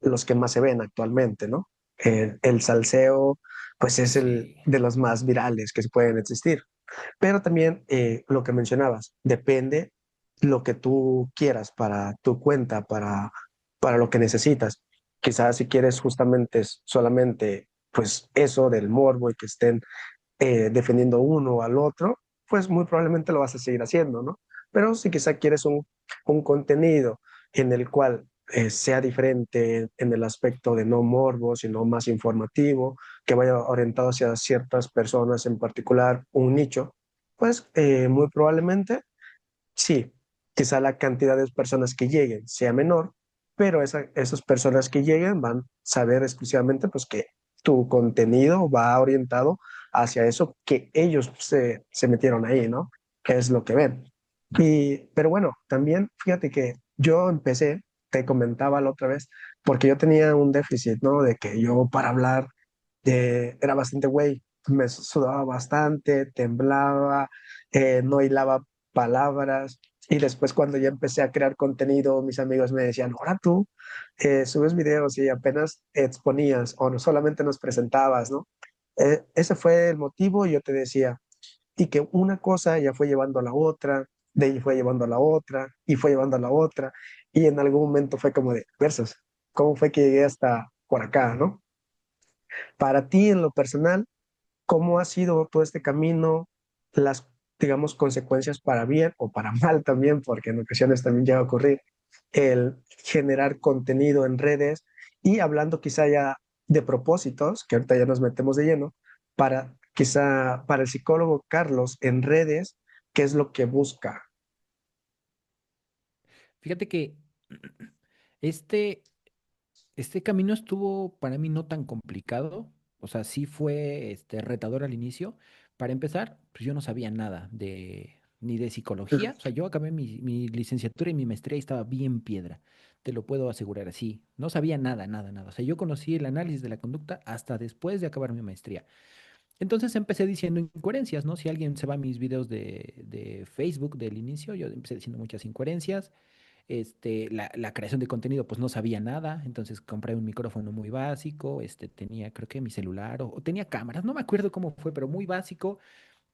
los que más se ven actualmente, ¿no? El salseo, pues es el Sí, de los más virales que pueden existir. Pero también lo que mencionabas, depende lo que tú quieras para tu cuenta, para lo que necesitas. Quizás si quieres justamente solamente pues eso del morbo y que estén defendiendo uno al otro, pues muy probablemente lo vas a seguir haciendo, ¿no? Pero si quizá quieres un contenido en el cual sea diferente en el aspecto de no morbo, sino más informativo, que vaya orientado hacia ciertas personas en particular, un nicho, pues muy probablemente sí, quizá la cantidad de personas que lleguen sea menor, pero esas personas que lleguen van a saber exclusivamente pues que tu contenido va orientado hacia eso que ellos se metieron ahí, ¿no? Que es lo que ven. Pero bueno, también fíjate que yo empecé, te comentaba la otra vez, porque yo tenía un déficit, ¿no? De que yo para hablar era bastante güey, me sudaba bastante, temblaba, no hilaba palabras. Y después cuando ya empecé a crear contenido, mis amigos me decían, ahora tú subes videos y apenas exponías o no solamente nos presentabas, ¿no? Ese fue el motivo y yo te decía, y que una cosa ya fue llevando a la otra, de ahí fue llevando a la otra y fue llevando a la otra. Y en algún momento fue como de, versus, ¿cómo fue que llegué hasta por acá, ¿no? Para ti en lo personal, ¿cómo ha sido todo este camino, las, digamos, consecuencias para bien o para mal también, porque en ocasiones también llega a ocurrir, el generar contenido en redes y hablando quizá ya de propósitos, que ahorita ya nos metemos de lleno, para quizá para el psicólogo Carlos en redes, ¿qué es lo que busca? fíjate que este, este camino estuvo para mí no tan complicado, o sea, sí fue retador al inicio. Para empezar, pues yo no sabía nada ni de psicología, o sea, yo acabé mi licenciatura y mi maestría y estaba bien piedra, te lo puedo asegurar así, no sabía nada, nada, nada, o sea, yo conocí el análisis de la conducta hasta después de acabar mi maestría. Entonces empecé diciendo incoherencias, ¿no? Si alguien se va a mis videos de Facebook del inicio, yo empecé diciendo muchas incoherencias. La creación de contenido, pues no sabía nada, entonces compré un micrófono muy básico, tenía creo que mi celular o tenía cámaras, no me acuerdo cómo fue, pero muy básico.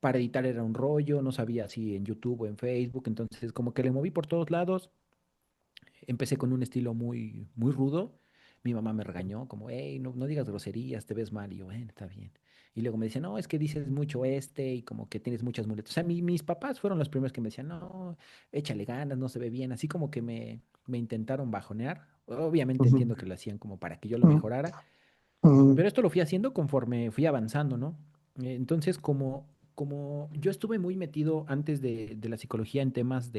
Para editar era un rollo, no sabía si en YouTube o en Facebook, entonces como que le moví por todos lados. Empecé con un estilo muy, muy rudo. Mi mamá me regañó, como, hey, no, no digas groserías, te ves mal. Y yo, bueno, está bien. Y luego me decía, no, es que dices mucho y como que tienes muchas muletas. O sea, mis papás fueron los primeros que me decían, no, échale ganas, no se ve bien. Así como que me intentaron bajonear. Obviamente Ujú, entiendo que lo hacían como para que yo lo ujú, mejorara, ujú. pero esto lo fui haciendo conforme fui avanzando, ¿no? Entonces, como yo estuve muy metido antes de la psicología en temas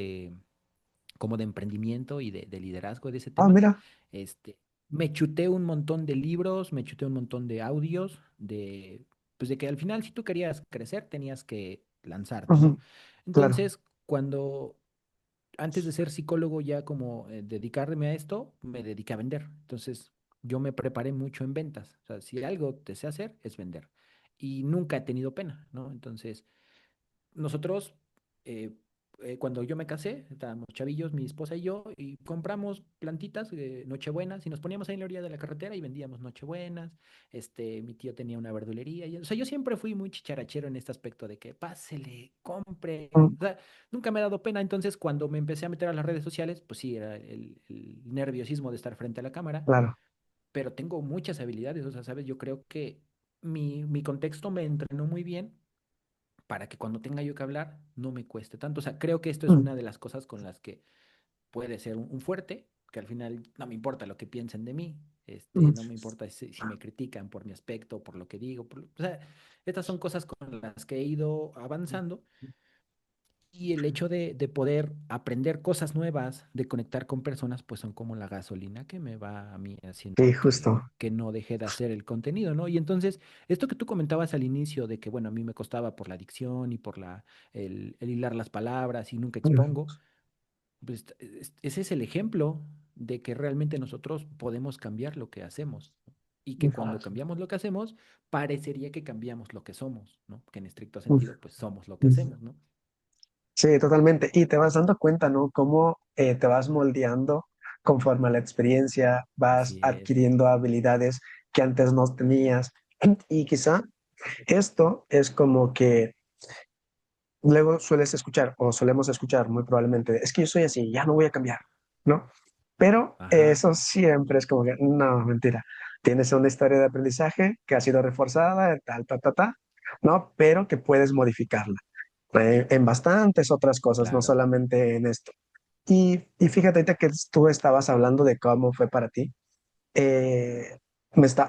como de emprendimiento y de liderazgo de ese Ah, tema. mira. Este, Me chuté un montón de libros, me chuté un montón de audios, pues de que al final si tú querías crecer tenías que lanzarte, ¿no? Ujú, claro. Entonces, antes de ser psicólogo ya como dedicarme a esto, me dediqué a vender. Entonces, yo me preparé mucho en ventas. O sea, si algo te sé hacer es vender. Y nunca he tenido pena, ¿no? Entonces, nosotros, eh, cuando yo me casé, estábamos chavillos, mi esposa y yo, y compramos plantitas de Nochebuenas y nos poníamos ahí en la orilla de la carretera y vendíamos Nochebuenas. Mi tío tenía una verdulería. O sea, yo siempre fui muy chicharachero en este aspecto de que pásele, compre. Ujú, O sea, nunca me ha dado pena. Entonces, cuando me empecé a meter a las redes sociales, pues sí, era el nerviosismo de estar frente a la cámara, claro. pero tengo muchas habilidades, o sea, ¿sabes? Yo creo que mi contexto me entrenó muy bien para que cuando tenga yo que hablar no me cueste tanto. O sea, creo que esto es Mm, una de las cosas con las que puede ser un fuerte, que al final no me importa lo que piensen de mí, mm, no me importa si me critican por mi aspecto, por lo que digo, o sea, estas son cosas con las que he ido avanzando y el hecho de poder aprender cosas nuevas, de conectar con personas, pues son como la gasolina que me va a mí sí, haciendo justo. que no deje de hacer el contenido, ¿no? Y entonces, esto que tú comentabas al inicio de que, bueno, a mí me costaba por la adicción y por el hilar las palabras y nunca Mm, expongo, pues ese es el ejemplo de que realmente nosotros podemos cambiar lo que hacemos, ¿no? Y que cuando cambiamos lo que hacemos, parecería que cambiamos lo que somos, ¿no? Que en estricto mm, sentido, pues somos lo que mm. hacemos, ¿no? Sí, totalmente. Y te vas dando cuenta, ¿no? Cómo te vas moldeando conforme a la experiencia, vas Así es. adquiriendo habilidades que antes no tenías. Y quizá esto es como que luego sueles escuchar, o solemos escuchar muy probablemente, es que yo soy así, ya no voy a cambiar, ¿no? Pero Ajá, eso siempre es como que, no, mentira. Tienes una historia de aprendizaje que ha sido reforzada, tal, ta, ta, ta, ¿no? Pero que puedes modificarla en bastantes otras cosas, no claro. solamente en esto. Y fíjate ahorita que tú estabas hablando de cómo fue para ti. eh,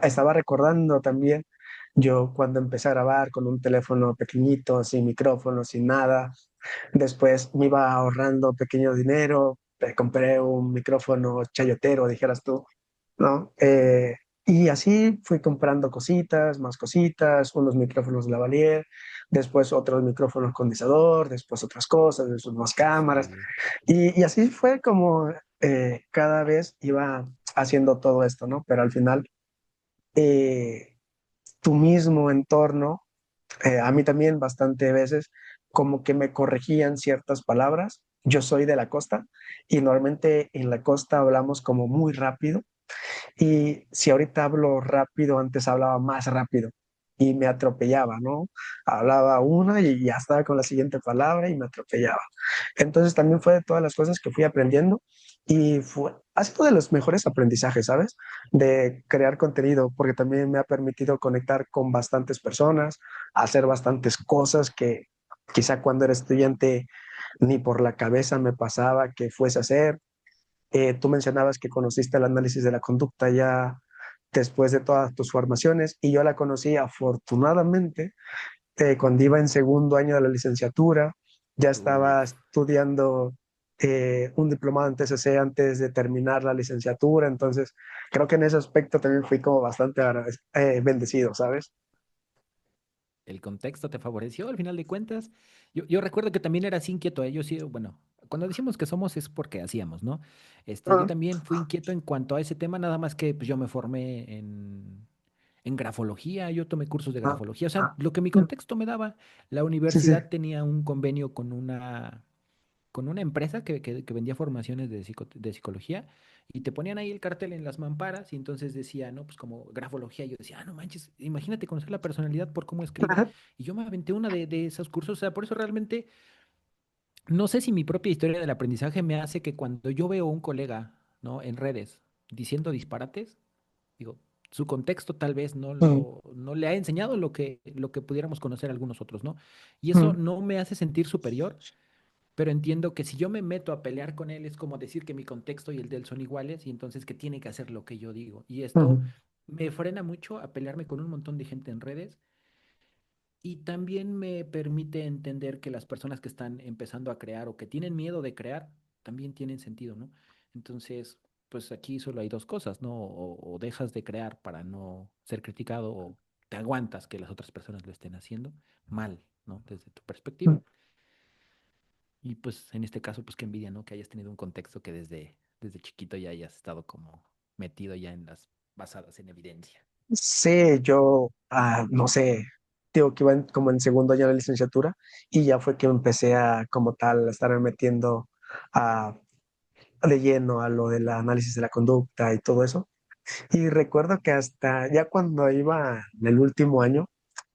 estaba recordando también yo cuando empecé a grabar con un teléfono pequeñito, sin micrófono, sin nada. Después me iba ahorrando pequeño dinero, compré un micrófono chayotero, dijeras tú, ¿no? Y así fui comprando cositas, más cositas, unos micrófonos lavalier, después otros micrófonos condensador, después otras cosas, después más cámaras. Sí, Y así fue como cada vez iba haciendo todo esto, ¿no? Pero al final, eh, tu mismo entorno, a mí también bastante veces, como que me corregían ciertas palabras. Yo soy de la costa y normalmente en la costa hablamos como muy rápido y si ahorita hablo rápido, antes hablaba más rápido y me atropellaba, ¿no? Hablaba una y ya estaba con la siguiente palabra y me atropellaba. Entonces también fue de todas las cosas que fui aprendiendo y ha sido de los mejores aprendizajes, ¿sabes? De crear contenido, porque también me ha permitido conectar con bastantes personas, hacer bastantes cosas que quizá cuando era estudiante ni por la cabeza me pasaba que fuese a hacer. Tú mencionabas que conociste el análisis de la conducta ya después de todas tus formaciones y yo la conocí afortunadamente cuando iba en segundo año de la licenciatura. Ya estaba uf, estudiando un diplomado en TCC antes de terminar la licenciatura, entonces creo que en ese aspecto también fui como bastante bendecido, ¿sabes? el contexto te favoreció al final de cuentas. Yo recuerdo que también era así inquieto, ¿eh? Yo sí, bueno, cuando decimos que somos es porque hacíamos, ¿no? Yo Ah, también fui inquieto en cuanto a ese tema, nada más que pues, yo me formé en grafología, yo tomé cursos de ah, grafología, o sea, ah, lo que mi mm, contexto me daba, la sí, sí. universidad tenía un convenio con una empresa que vendía formaciones de psicología y te ponían ahí el cartel en las mamparas y entonces decía, no, pues como grafología, yo decía, ah, no manches, imagínate conocer la personalidad por cómo escribe. Ajá, Y yo me aventé una de esos cursos, o sea, por eso realmente no sé si mi propia historia del aprendizaje me hace que cuando yo veo a un colega, ¿no? En redes diciendo disparates, digo, su contexto tal vez mm, no le ha enseñado lo que pudiéramos conocer algunos otros, ¿no? Y eso mm, no me hace sentir superior, pero entiendo que si yo me meto a pelear con él es como decir que mi contexto y el de él son iguales y entonces que tiene que hacer lo que yo digo. Y esto mm, me frena mucho a pelearme con un montón de gente en redes y también me permite entender que las personas que están empezando a crear o que tienen miedo de crear también tienen sentido, ¿no? Entonces, pues aquí solo hay dos cosas, ¿no? O dejas de crear para no ser criticado o te aguantas que las otras personas lo estén haciendo mal, ¿no? Desde tu mm. perspectiva. Y pues en este caso, pues qué envidia, ¿no? Que hayas tenido un contexto que desde chiquito ya hayas estado como metido ya en las basadas en evidencia. Sí, yo, no sé, digo que iba como en segundo año de la licenciatura y ya fue que empecé a, como tal, a estarme metiendo a, de lleno a lo del análisis de la conducta y todo eso. Y recuerdo que hasta ya cuando iba en el último año,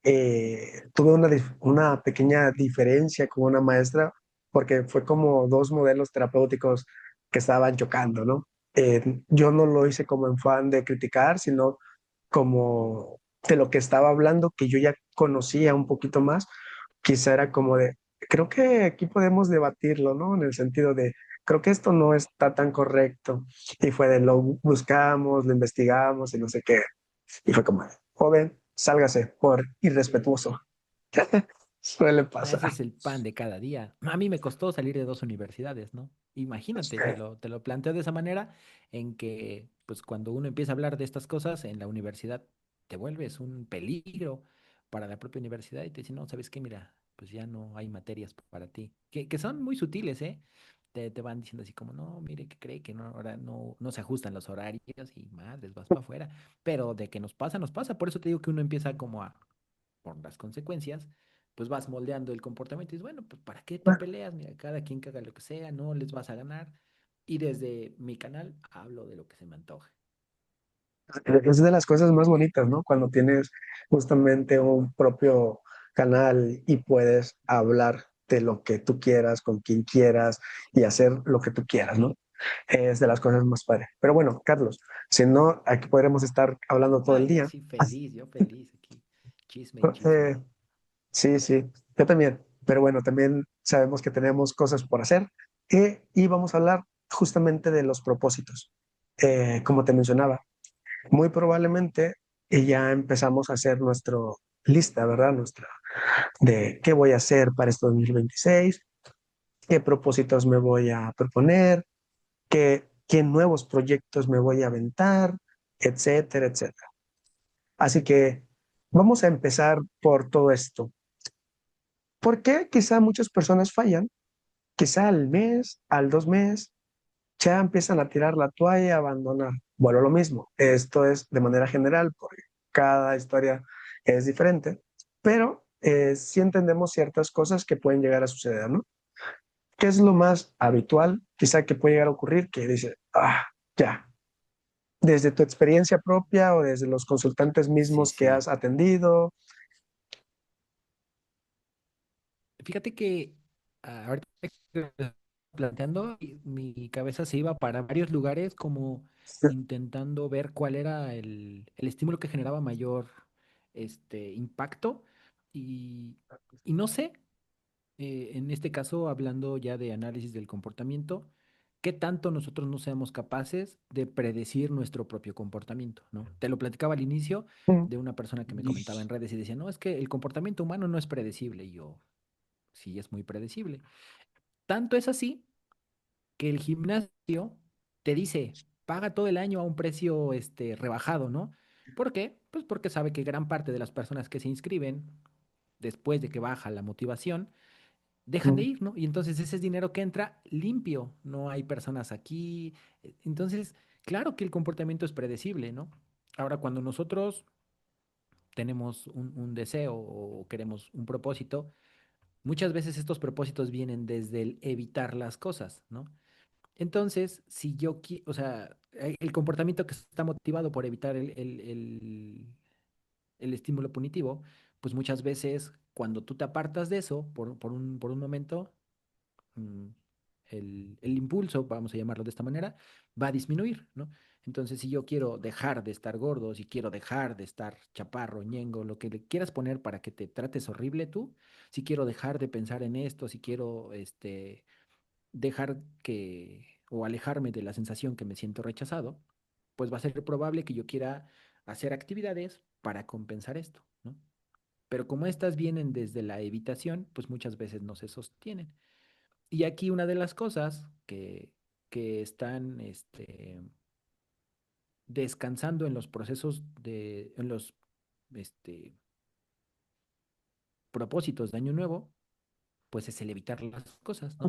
tuve una pequeña diferencia con una maestra porque fue como dos modelos terapéuticos que estaban chocando, ¿no? Yo no lo hice como en fan de criticar, sino como de lo que estaba hablando, que yo ya conocía un poquito más, quizá era como de, creo que aquí podemos debatirlo, ¿no? En el sentido de, creo que esto no está tan correcto. Y fue de lo buscamos, lo investigamos y no sé qué. Y fue como, joven, sálgase por irrespetuoso. Suele Ese pasar. es el pan de cada día. A mí me costó salir de dos universidades, ¿no? Imagínate, te lo planteo de esa manera, en que, pues, cuando uno empieza a hablar de estas cosas en la universidad, te vuelves un peligro para la propia universidad y te dicen, no, ¿sabes qué? Mira, pues ya no hay materias para ti, que son muy sutiles, ¿eh? Te van diciendo así como, no, mire, ¿qué cree que no, ahora no se ajustan los horarios y madres, vas para afuera? Pero de que nos pasa, nos pasa. Por eso te digo que uno empieza como a por las consecuencias, pues vas moldeando el comportamiento y dices, bueno, pues ¿para qué te peleas? Mira, cada quien que haga lo que sea, no les vas a ganar. Y desde mi canal hablo de lo que se me antoja. Es de las cosas más bonitas, ¿no? Cuando tienes justamente un propio canal y puedes hablar de lo que tú quieras, con quien quieras y hacer lo que tú quieras, ¿no? Es de las cosas más padres. Pero bueno, Carlos, si no, aquí podremos estar hablando todo Ah, el yo día. sí feliz, yo feliz aquí. Chisme y Eh, chisme. sí, sí, yo también. Pero bueno, también sabemos que tenemos cosas por hacer y vamos a hablar justamente de los propósitos. Como te mencionaba, muy probablemente ya empezamos a hacer nuestra lista, ¿verdad? Nuestra de qué voy a hacer para este 2026, qué propósitos me voy a proponer, qué nuevos proyectos me voy a aventar, etcétera, etcétera. Así que vamos a empezar por todo esto. ¿Por qué quizá muchas personas fallan? Quizá al mes, al 2 meses, ya empiezan a tirar la toalla y a abandonar. Bueno, lo mismo. Esto es de manera general, porque cada historia es diferente, pero sí entendemos ciertas cosas que pueden llegar a suceder, ¿no? ¿Qué es lo más habitual, quizá que puede llegar a ocurrir? Que dice, ya, desde tu experiencia propia o desde los consultantes Sí, mismos que sí. has atendido. Fíjate que ahorita que me estás planteando, mi cabeza se iba para varios lugares como intentando ver cuál era el estímulo que generaba mayor impacto y, y no sé, en este caso hablando ya de análisis del comportamiento, qué tanto nosotros no seamos capaces de predecir nuestro propio comportamiento, ¿no? Te lo platicaba al inicio de una persona que me comentaba en redes y decía, no, es que el comportamiento humano no es predecible y yo sí es muy predecible. Tanto es así que el gimnasio te dice, paga todo el año a un precio rebajado, ¿no? ¿Por qué? Pues porque sabe que gran parte de las personas que se inscriben, después de que baja la motivación, dejan de ir, ¿no? Y entonces ese es dinero que entra limpio, no hay personas aquí. Entonces, claro que el comportamiento es predecible, ¿no? Ahora, cuando nosotros tenemos un deseo o queremos un propósito, muchas veces estos propósitos vienen desde el evitar las cosas, ¿no? Entonces, si yo quiero, o sea, el comportamiento que está motivado por evitar el estímulo punitivo, pues muchas veces cuando tú te apartas de eso por un momento, mm, el impulso, vamos a llamarlo de esta manera, va a disminuir, ¿no? Entonces, si yo quiero dejar de estar gordo, si quiero dejar de estar chaparro, ñengo, lo que le quieras poner para que te trates horrible tú, si quiero dejar de pensar en esto, si quiero dejar o alejarme de la sensación que me siento rechazado, pues va a ser probable que yo quiera hacer actividades para compensar esto, ¿no? Pero como estas vienen desde la evitación, pues muchas veces no se sostienen. Y aquí una de las cosas que están descansando en los procesos en los este, propósitos de Año Nuevo, pues es el evitar las cosas, ¿no?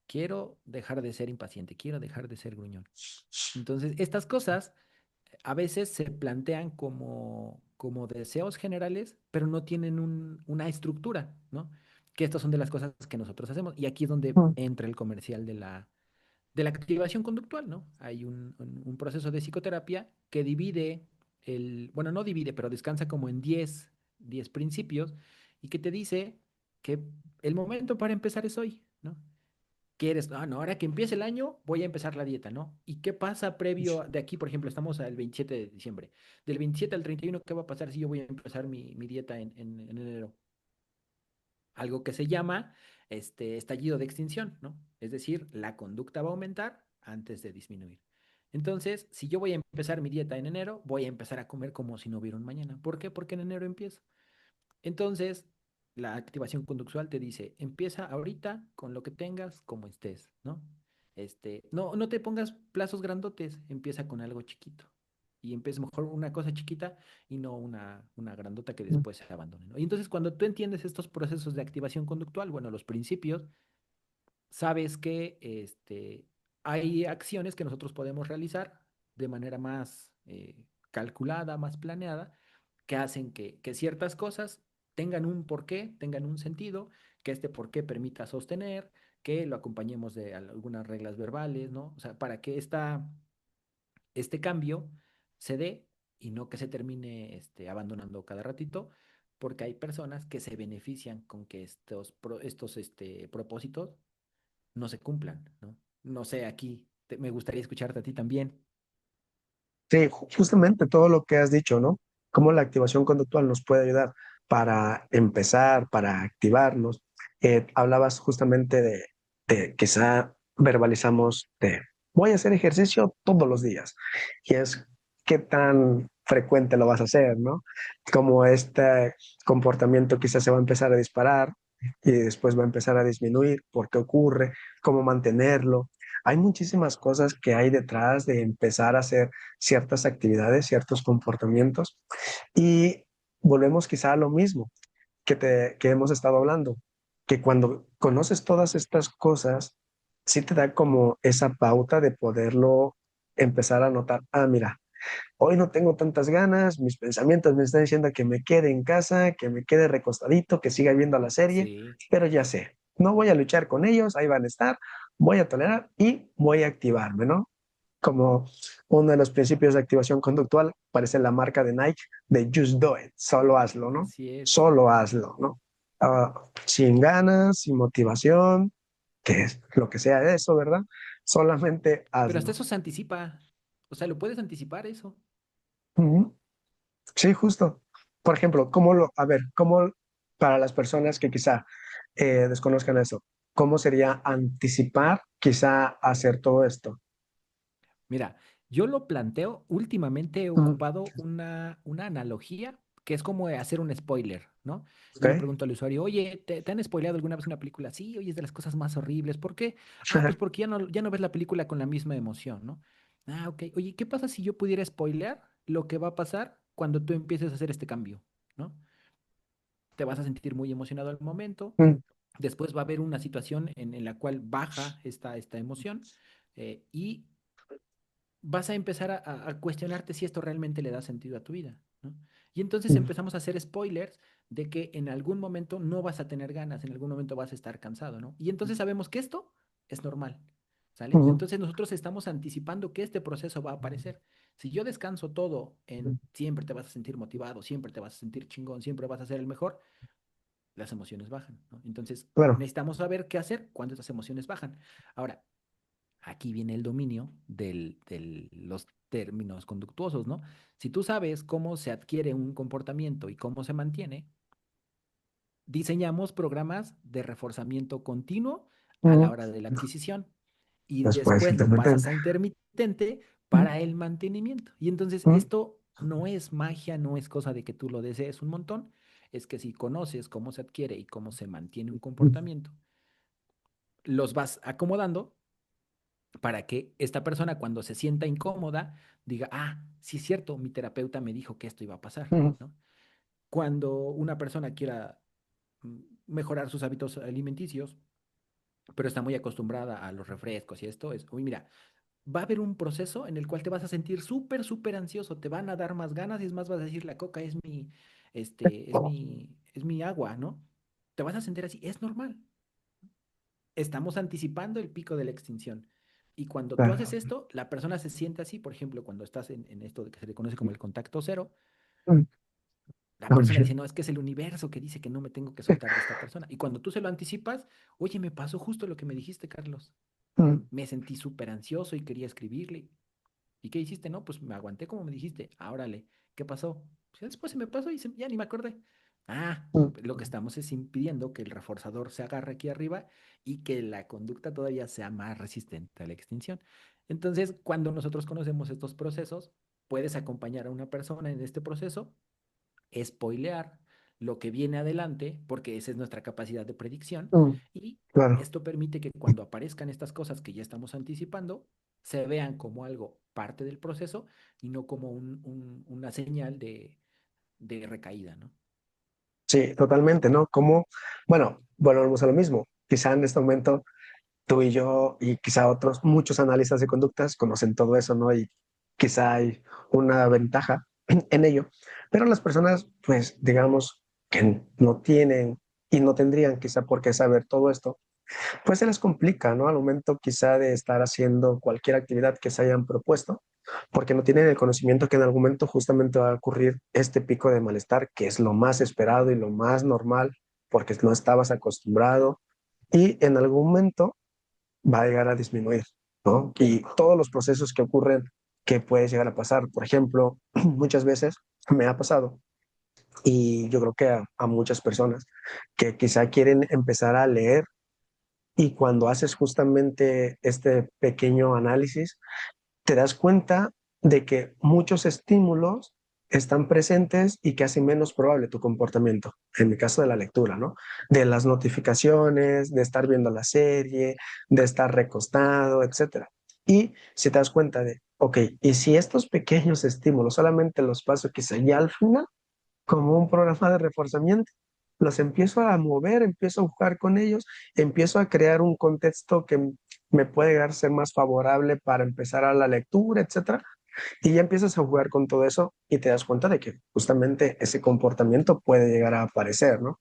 Quiero dejar de ser impaciente, quiero dejar de ser gruñón. Entonces, estas cosas a veces se plantean como deseos generales, pero no tienen una estructura, ¿no? Que estas son de las cosas que nosotros hacemos. Y aquí es donde entra el comercial de la activación conductual, ¿no? Hay un proceso de psicoterapia que divide bueno, no divide, pero descansa como en 10 principios y que te dice que el momento para empezar es hoy, ¿no? quieres, ah, no, ahora que empiece el año, voy a empezar la dieta, ¿no? ¿Y qué pasa previo de aquí? Por ejemplo, estamos al 27 de diciembre. Del 27 al 31, ¿qué va a pasar si yo voy a empezar mi dieta en enero? Algo que se llama estallido de extinción, ¿no? Es decir, la conducta va a aumentar antes de disminuir. Entonces, si yo voy a empezar mi dieta en enero, voy a empezar a comer como si no hubiera un mañana. ¿Por qué? Porque en enero empiezo. Entonces, la activación conductual te dice, empieza ahorita con lo que tengas, como estés, ¿no? No te pongas plazos grandotes, empieza con algo chiquito. Y empieza mejor una cosa chiquita y no una grandota que después se abandone, ¿no? Y entonces cuando tú entiendes estos procesos de activación conductual, bueno, los principios, sabes que hay acciones que nosotros podemos realizar de manera más calculada, más planeada, que hacen que ciertas cosas tengan un porqué, tengan un sentido, que este porqué permita sostener, que lo acompañemos de algunas reglas verbales, ¿no? O sea, para que este cambio se dé y no que se termine abandonando cada ratito, porque hay personas que se benefician con que estos propósitos no se cumplan, ¿no? No sé, aquí me gustaría escucharte a ti también. Sí, justamente todo lo que has dicho, ¿no? Cómo la activación conductual nos puede ayudar para empezar, para activarnos. Hablabas justamente de quizá verbalizamos de voy a hacer ejercicio todos los días. Y es qué tan frecuente lo vas a hacer, ¿no? Como este comportamiento quizás se va a empezar a disparar y después va a empezar a disminuir, por qué ocurre, cómo mantenerlo. Hay muchísimas cosas que hay detrás de empezar a hacer ciertas actividades, ciertos comportamientos y volvemos quizá a lo mismo que hemos estado hablando, que cuando conoces todas estas cosas, sí te da como esa pauta de poderlo empezar a notar, ah, mira, hoy no tengo tantas ganas, mis pensamientos me están diciendo que me quede en casa, que me quede recostadito, que siga viendo la serie, Sí, pero ya sé, no voy a luchar con ellos, ahí van a estar, voy a tolerar y voy a activarme, ¿no? Como uno de los principios de activación conductual, parece la marca de Nike de Just Do It, solo hazlo, ¿no? así es. Solo hazlo, ¿no? Sin ganas, sin motivación, que es lo que sea eso, ¿verdad? Solamente Pero hasta hazlo. eso se anticipa. O sea, lo puedes anticipar eso. Ujú. Sí, justo. Por ejemplo, a ver, cómo para las personas que quizá desconozcan eso, ¿cómo sería anticipar quizá hacer todo esto? Mira, yo lo planteo, últimamente he Mm, ocupado una analogía que es como hacer un spoiler, ¿no? Yo le ok. pregunto al usuario, oye, ¿te han spoileado alguna vez una película? Sí, oye, es de las cosas más horribles. ¿Por qué? Ah, pues porque ya no ves la película con la misma emoción, ¿no? Ah, ok. Oye, ¿qué pasa si yo pudiera spoilear lo que va a pasar cuando tú empieces a hacer este cambio, ¿no? Te vas a sentir muy emocionado al momento. Mm, Después va a haber una situación en la cual baja esta emoción y vas a empezar a cuestionarte si esto realmente le da sentido a tu vida, ¿no? Y entonces mm, empezamos a hacer spoilers de que en algún momento no vas a tener ganas, en algún momento vas a estar cansado, ¿no? Y entonces sabemos que esto es normal, ¿sale? mm, Entonces nosotros estamos anticipando que este proceso va a aparecer. Si yo descanso todo en siempre te vas a sentir motivado, siempre te vas a sentir chingón, siempre vas a ser el mejor, las emociones bajan, ¿no? Entonces claro. necesitamos saber qué hacer cuando esas emociones bajan. Ahora, aquí viene el dominio de los términos conductuosos, ¿no? Si tú sabes cómo se adquiere un comportamiento y cómo se mantiene, diseñamos programas de reforzamiento continuo a la Mm, hora de la adquisición y después, después lo pasas intermitente. a intermitente Mm, para el mantenimiento. Y entonces mm, esto no es magia, no es cosa de que tú lo desees un montón, es que si conoces cómo se adquiere y cómo se mantiene un mm, comportamiento, los vas acomodando para que esta persona cuando se sienta incómoda diga, ah, sí es cierto, mi terapeuta me dijo que esto iba a pasar, mm, ¿no? Cuando una persona quiera mm, mejorar sus hábitos alimenticios, pero está muy acostumbrada a los refrescos y esto es, uy, mira, va a haber un proceso en el cual te vas a sentir súper, súper ansioso, te van a dar más ganas y es más vas a decir, la coca es mi agua, ¿no? Te vas a sentir así, es normal, estamos anticipando el pico de la extinción. Y cuando tú haces claro. esto, la persona se siente así, por ejemplo, cuando estás en esto de que se le conoce como el contacto cero, Mm, La persona también. dice, no, es que es el universo que dice que no me tengo que soltar de esta persona. Y cuando tú se lo anticipas, oye, me pasó justo lo que me dijiste, Carlos. Mm, Me sentí súper ansioso y quería escribirle. ¿Y qué hiciste? No, pues me aguanté como me dijiste. Órale, ¿qué pasó? Pues ya después se me pasó y ya ni me acordé. Ah, mm. lo que estamos es impidiendo que el reforzador se agarre aquí arriba y que la conducta todavía sea más resistente a la extinción. Entonces, cuando nosotros conocemos estos procesos, puedes acompañar a una persona en este proceso, spoilear lo que viene adelante, porque esa es nuestra capacidad de predicción, Mm, y claro. esto permite que cuando aparezcan estas cosas que ya estamos anticipando, se vean como algo parte del proceso y no como una señal de recaída, ¿no? Sí, totalmente, ¿no? Como, bueno, volvemos a lo mismo. Quizá en este momento tú y yo y quizá otros, muchos analistas de conductas conocen todo eso, ¿no? Y quizá hay una ventaja en ello. Pero las personas, pues, digamos, que no tienen y no tendrían quizá por qué saber todo esto, pues se les complica, ¿no? Al momento quizá de estar haciendo cualquier actividad que se hayan propuesto, porque no tienen el conocimiento que en algún momento justamente va a ocurrir este pico de malestar, que es lo más esperado y lo más normal, porque no estabas acostumbrado y en algún momento va a llegar a disminuir, ¿no? Y todos los procesos que ocurren que puede llegar a pasar, por ejemplo, muchas veces me ha pasado y yo creo que a muchas personas que quizá quieren empezar a leer y cuando haces justamente este pequeño análisis, te das cuenta de que muchos estímulos están presentes y que hacen menos probable tu comportamiento. En mi caso de la lectura, ¿no? De las notificaciones, de estar viendo la serie, de estar recostado, etcétera. Y si te das cuenta de, ok, y si estos pequeños estímulos solamente los paso quizá ya al final, como un programa de reforzamiento. Los empiezo a mover, empiezo a jugar con ellos, empiezo a crear un contexto que me puede llegar a ser más favorable para empezar a la lectura, etcétera. Y ya empiezas a jugar con todo eso y te das cuenta de que justamente ese comportamiento puede llegar a aparecer, ¿no?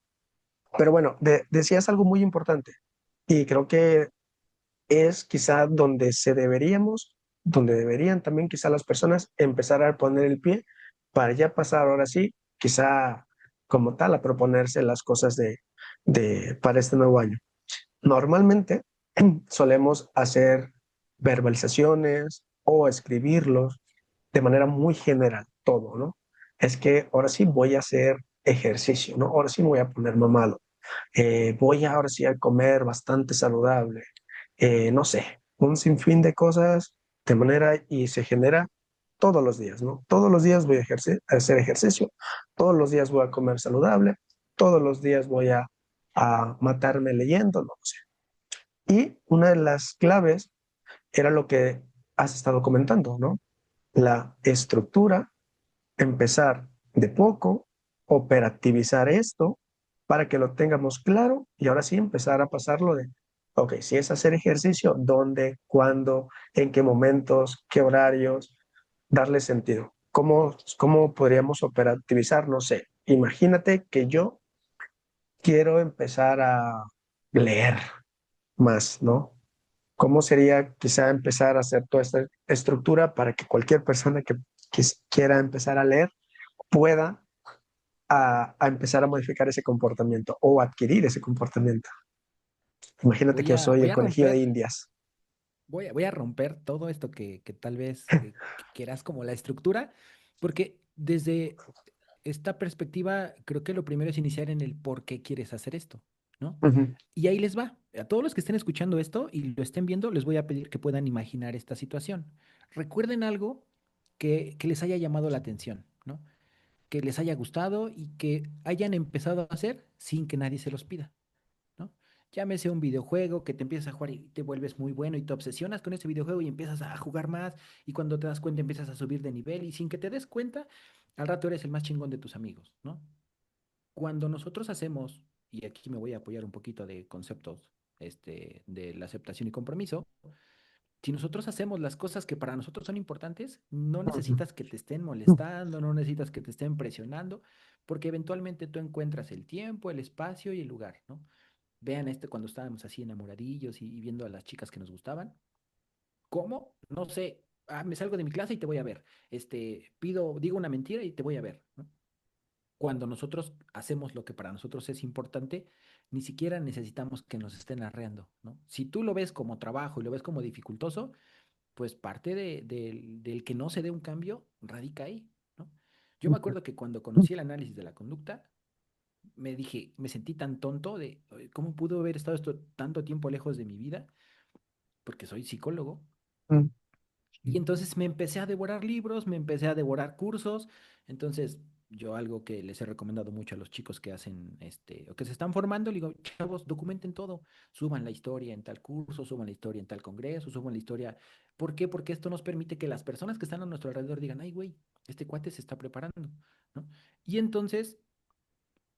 Pero bueno, decías algo muy importante y creo que es quizá donde donde deberían también quizá las personas empezar a poner el pie para ya pasar ahora sí, quizá como tal, a proponerse las cosas para este nuevo año. Normalmente solemos hacer verbalizaciones o escribirlos de manera muy general, todo, ¿no? Es que ahora sí voy a hacer ejercicio, ¿no? Ahora sí me voy a poner mamado, voy ahora sí a comer bastante saludable, no sé, un sinfín de cosas de manera y se genera todos los días, ¿no? Todos los días voy a hacer ejercicio, todos los días voy a comer saludable, todos los días voy a matarme leyendo, no sé. Y una de las claves era lo que has estado comentando, ¿no? La estructura, empezar de poco, operativizar esto para que lo tengamos claro y ahora sí empezar a pasarlo de, ok, si es hacer ejercicio, ¿dónde, cuándo, en qué momentos, qué horarios, darle sentido? ¿Cómo podríamos operativizar? No sé, imagínate que yo quiero empezar a leer más, ¿no? ¿Cómo sería quizá empezar a hacer toda esta estructura para que cualquier persona que quiera empezar a leer pueda a empezar a modificar ese comportamiento o adquirir ese comportamiento? Imagínate que Voy yo a, soy voy el a conejillo de romper, indias. voy a romper todo esto que tal vez quieras como la estructura, porque desde esta perspectiva creo que lo primero es iniciar en el por qué quieres hacer esto, ¿no? Ujú, Y ahí les va. A todos los que estén escuchando esto y lo estén viendo, les voy a pedir que puedan imaginar esta situación. Recuerden algo que les haya llamado la atención, ¿no? Que les haya gustado y que hayan empezado a hacer sin que nadie se los pida, ¿no? Llámese un videojuego que te empiezas a jugar y te vuelves muy bueno y te obsesionas con ese videojuego y empiezas a jugar más y cuando te das cuenta empiezas a subir de nivel y sin que te des cuenta, al rato eres el más chingón de tus amigos, ¿no? Cuando nosotros hacemos, y aquí me voy a apoyar un poquito de conceptos de la aceptación y compromiso, si nosotros hacemos las cosas que para nosotros son importantes, no ujú. necesitas que te estén molestando, no necesitas que te estén presionando, porque eventualmente tú encuentras el tiempo, el espacio y el lugar, ¿no? Vean cuando estábamos así enamoradillos y viendo a las chicas que nos gustaban. ¿Cómo? No sé. Ah, me salgo de mi clase y te voy a ver. Digo una mentira y te voy a ver, ¿no? cuando nosotros hacemos lo que para nosotros es importante, ni siquiera necesitamos que nos estén arreando, ¿no? Si tú lo ves como trabajo y lo ves como dificultoso, pues parte del que no se dé un cambio radica ahí, ¿no? Yo me acuerdo que cuando conocí el análisis de la conducta, me dije, me sentí tan tonto de "Oye, cómo pudo haber estado esto tanto tiempo lejos de mi vida, porque soy psicólogo. Mm, Y entonces me empecé a devorar libros, me empecé a devorar cursos. Entonces, yo algo que les he recomendado mucho a los chicos que hacen o que se están formando, le digo, chavos, documenten todo, suban la historia en tal curso, suban la historia en tal congreso, suban la historia. ¿Por qué? Porque esto nos permite que las personas que están a nuestro alrededor digan, ay, güey, este cuate se está preparando, ¿no? Y entonces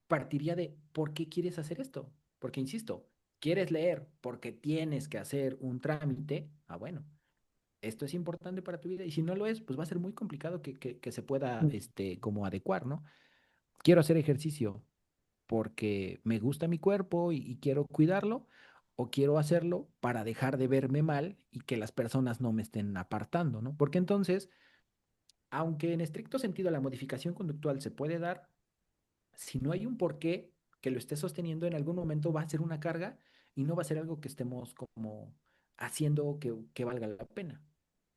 partiría de, ¿por qué quieres hacer esto? Porque, insisto, ¿quieres leer porque tienes que hacer un trámite? Ah, bueno, esto es importante para tu vida y si no lo es, pues va a ser muy complicado que se pueda, mm, como adecuar, ¿no? Quiero hacer ejercicio porque me gusta mi cuerpo y quiero cuidarlo, o quiero hacerlo para dejar de verme mal y que las personas no me estén apartando, ¿no? Porque entonces, aunque en estricto sentido la modificación conductual se puede dar, si no hay un porqué que lo esté sosteniendo, en algún momento va a ser una carga y no va a ser algo que estemos como haciendo que valga la pena.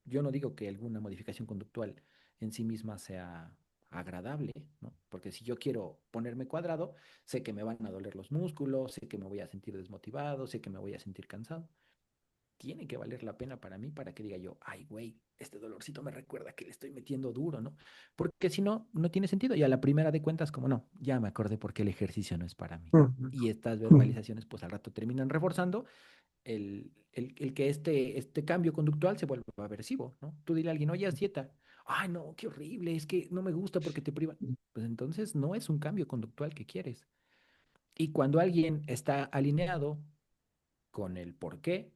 Yo no digo que alguna modificación conductual en sí misma sea agradable, ¿no? Porque si yo quiero ponerme cuadrado, sé que me van a doler los músculos, sé que me voy a sentir desmotivado, sé que me voy a sentir cansado. Tiene que valer la pena para mí para que diga yo, ay, güey, este dolorcito me recuerda que le estoy metiendo duro, ¿no? Porque si no, no tiene sentido. Y a la primera de cuentas, como no, ya me acordé porque el ejercicio no es para mí. mm, Y estas mm, verbalizaciones, pues al rato terminan reforzando el que este cambio conductual se vuelva aversivo, ¿no? Tú dile a alguien, oye, haz dieta. Ay, no, qué horrible, es que no me gusta porque te priva. Pues entonces no es un cambio conductual que quieres. Y cuando alguien está alineado con el por qué,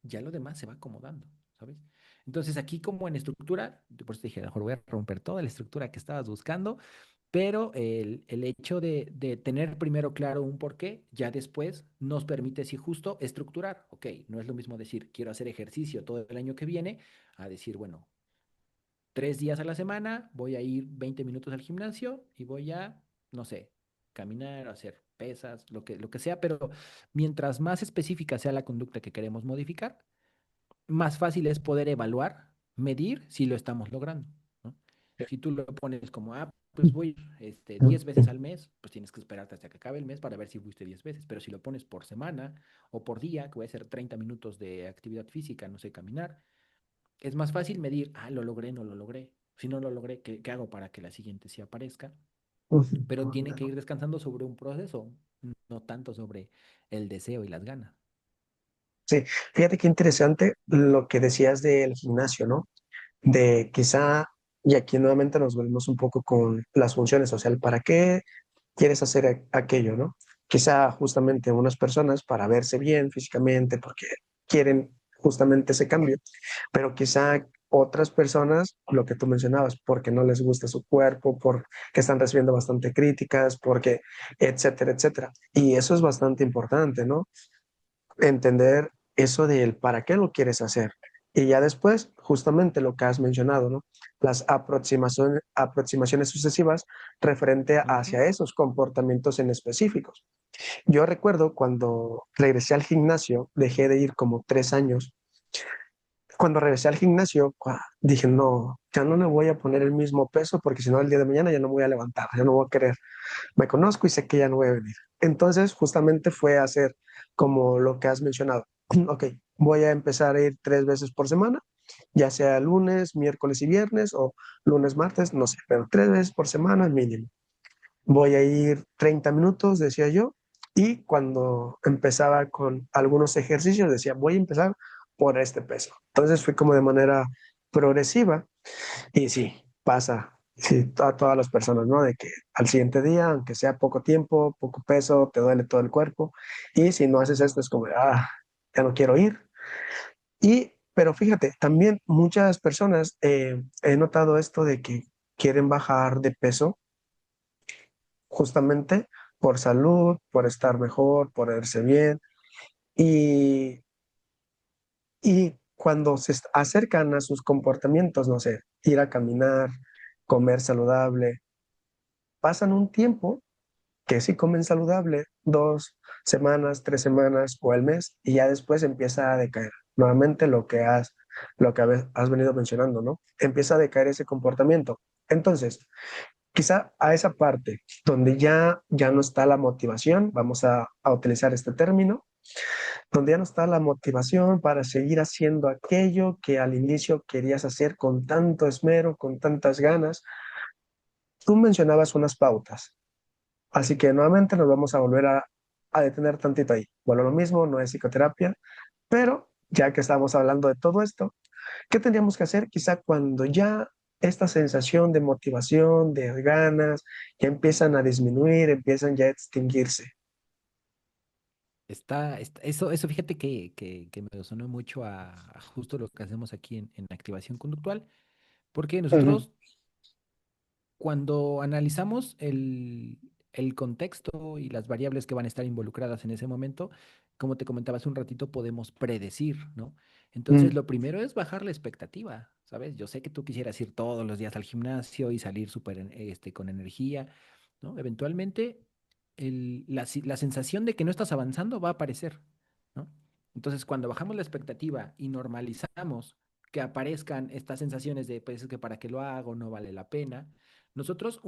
ya lo demás se va acomodando, ¿sabes? Entonces aquí como en estructura, por eso te dije, a lo mejor voy a romper toda la estructura que estabas buscando, pero el hecho de tener primero claro un porqué, ya después nos permite, si justo, estructurar. Ok, no es lo mismo decir, quiero hacer ejercicio todo el año que viene, a decir, bueno, 3 días a la semana voy a ir 20 minutos al gimnasio y voy a, no sé, caminar, hacer pesas, lo que sea, pero mientras más específica sea la conducta que queremos modificar, más fácil es poder evaluar, medir si lo estamos logrando, ¿no? Si tú lo pones como, pues voy 10 veces al mes, pues tienes que esperarte hasta que acabe el mes para ver si fuiste 10 veces. Pero si lo pones por semana o por día, que voy a hacer 30 minutos de actividad física, no sé, caminar, es más fácil medir, lo logré, no lo logré. Si no lo logré, ¿qué hago para que la siguiente sí aparezca? Pero tiene que ir descansando sobre un proceso, no tanto sobre el deseo y las ganas. sí, fíjate qué interesante lo que decías del gimnasio, ¿no? De quizá, y aquí nuevamente nos volvemos un poco con las funciones, o sea, el para qué quieres hacer aquello, ¿no? Quizá justamente unas personas para verse bien físicamente, porque quieren justamente ese cambio, pero quizá otras personas, lo que tú mencionabas, porque no les gusta su cuerpo, porque están recibiendo bastante críticas, porque, etcétera, etcétera. Y eso es bastante importante, ¿no? Entender eso del para qué lo quieres hacer. Y ya después, justamente lo que has mencionado, ¿no? Las aproximaciones sucesivas referente Ujú. hacia esos comportamientos en específicos. Yo recuerdo cuando regresé al gimnasio, dejé de ir como 3 años. Cuando regresé al gimnasio, dije, no, ya no me voy a poner el mismo peso porque si no el día de mañana ya no me voy a levantar, ya no voy a querer. Me conozco y sé que ya no voy a venir. Entonces, justamente fue hacer como lo que has mencionado. Ok, voy a empezar a ir 3 veces por semana, ya sea lunes, miércoles y viernes o lunes, martes, no sé, pero 3 veces por semana mínimo. Voy a ir 30 minutos, decía yo, y cuando empezaba con algunos ejercicios, decía, voy a empezar por este peso. Entonces fue como de manera progresiva y sí, pasa, sí, a todas las personas, ¿no? De que al siguiente día, aunque sea poco tiempo, poco peso, te duele todo el cuerpo. Y si no haces esto, es como, ya no quiero ir. Pero fíjate, también muchas personas, he notado esto de que quieren bajar de peso justamente por salud, por estar mejor, por verse bien. Y, y cuando acercan a sus comportamientos, no sé, ir a caminar, comer saludable, pasan un tiempo que sí comen saludable, 2 semanas, 3 semanas o el mes, y ya después empieza a decaer. Nuevamente lo que has venido mencionando, ¿no? Empieza a decaer ese comportamiento. Entonces, quizá a esa parte donde ya no está la motivación, vamos a utilizar este término, donde ya no está la motivación para seguir haciendo aquello que al inicio querías hacer con tanto esmero, con tantas ganas. Tú mencionabas unas pautas, así que nuevamente nos vamos a volver a detener tantito ahí. Bueno, lo mismo, no es psicoterapia, pero ya que estamos hablando de todo esto, ¿qué tendríamos que hacer quizá cuando ya esta sensación de motivación, de ganas, ya empiezan a disminuir, empiezan ya a extinguirse? Eso fíjate que me sonó mucho a justo lo que hacemos aquí en activación conductual, porque Ujú, nosotros cuando analizamos el contexto y las variables que van a estar involucradas en ese momento, como te comentaba hace un ratito, podemos predecir, ¿no? Entonces, mm, lo primero es bajar la expectativa, ¿sabes? Yo sé que tú quisieras ir todos los días al gimnasio y salir con energía, ¿no? Eventualmente, la sensación de que no estás avanzando va a aparecer, ¿no? Entonces, cuando bajamos la expectativa y normalizamos que aparezcan estas sensaciones de, pues, es que para qué lo hago, no vale la pena. Nosotros,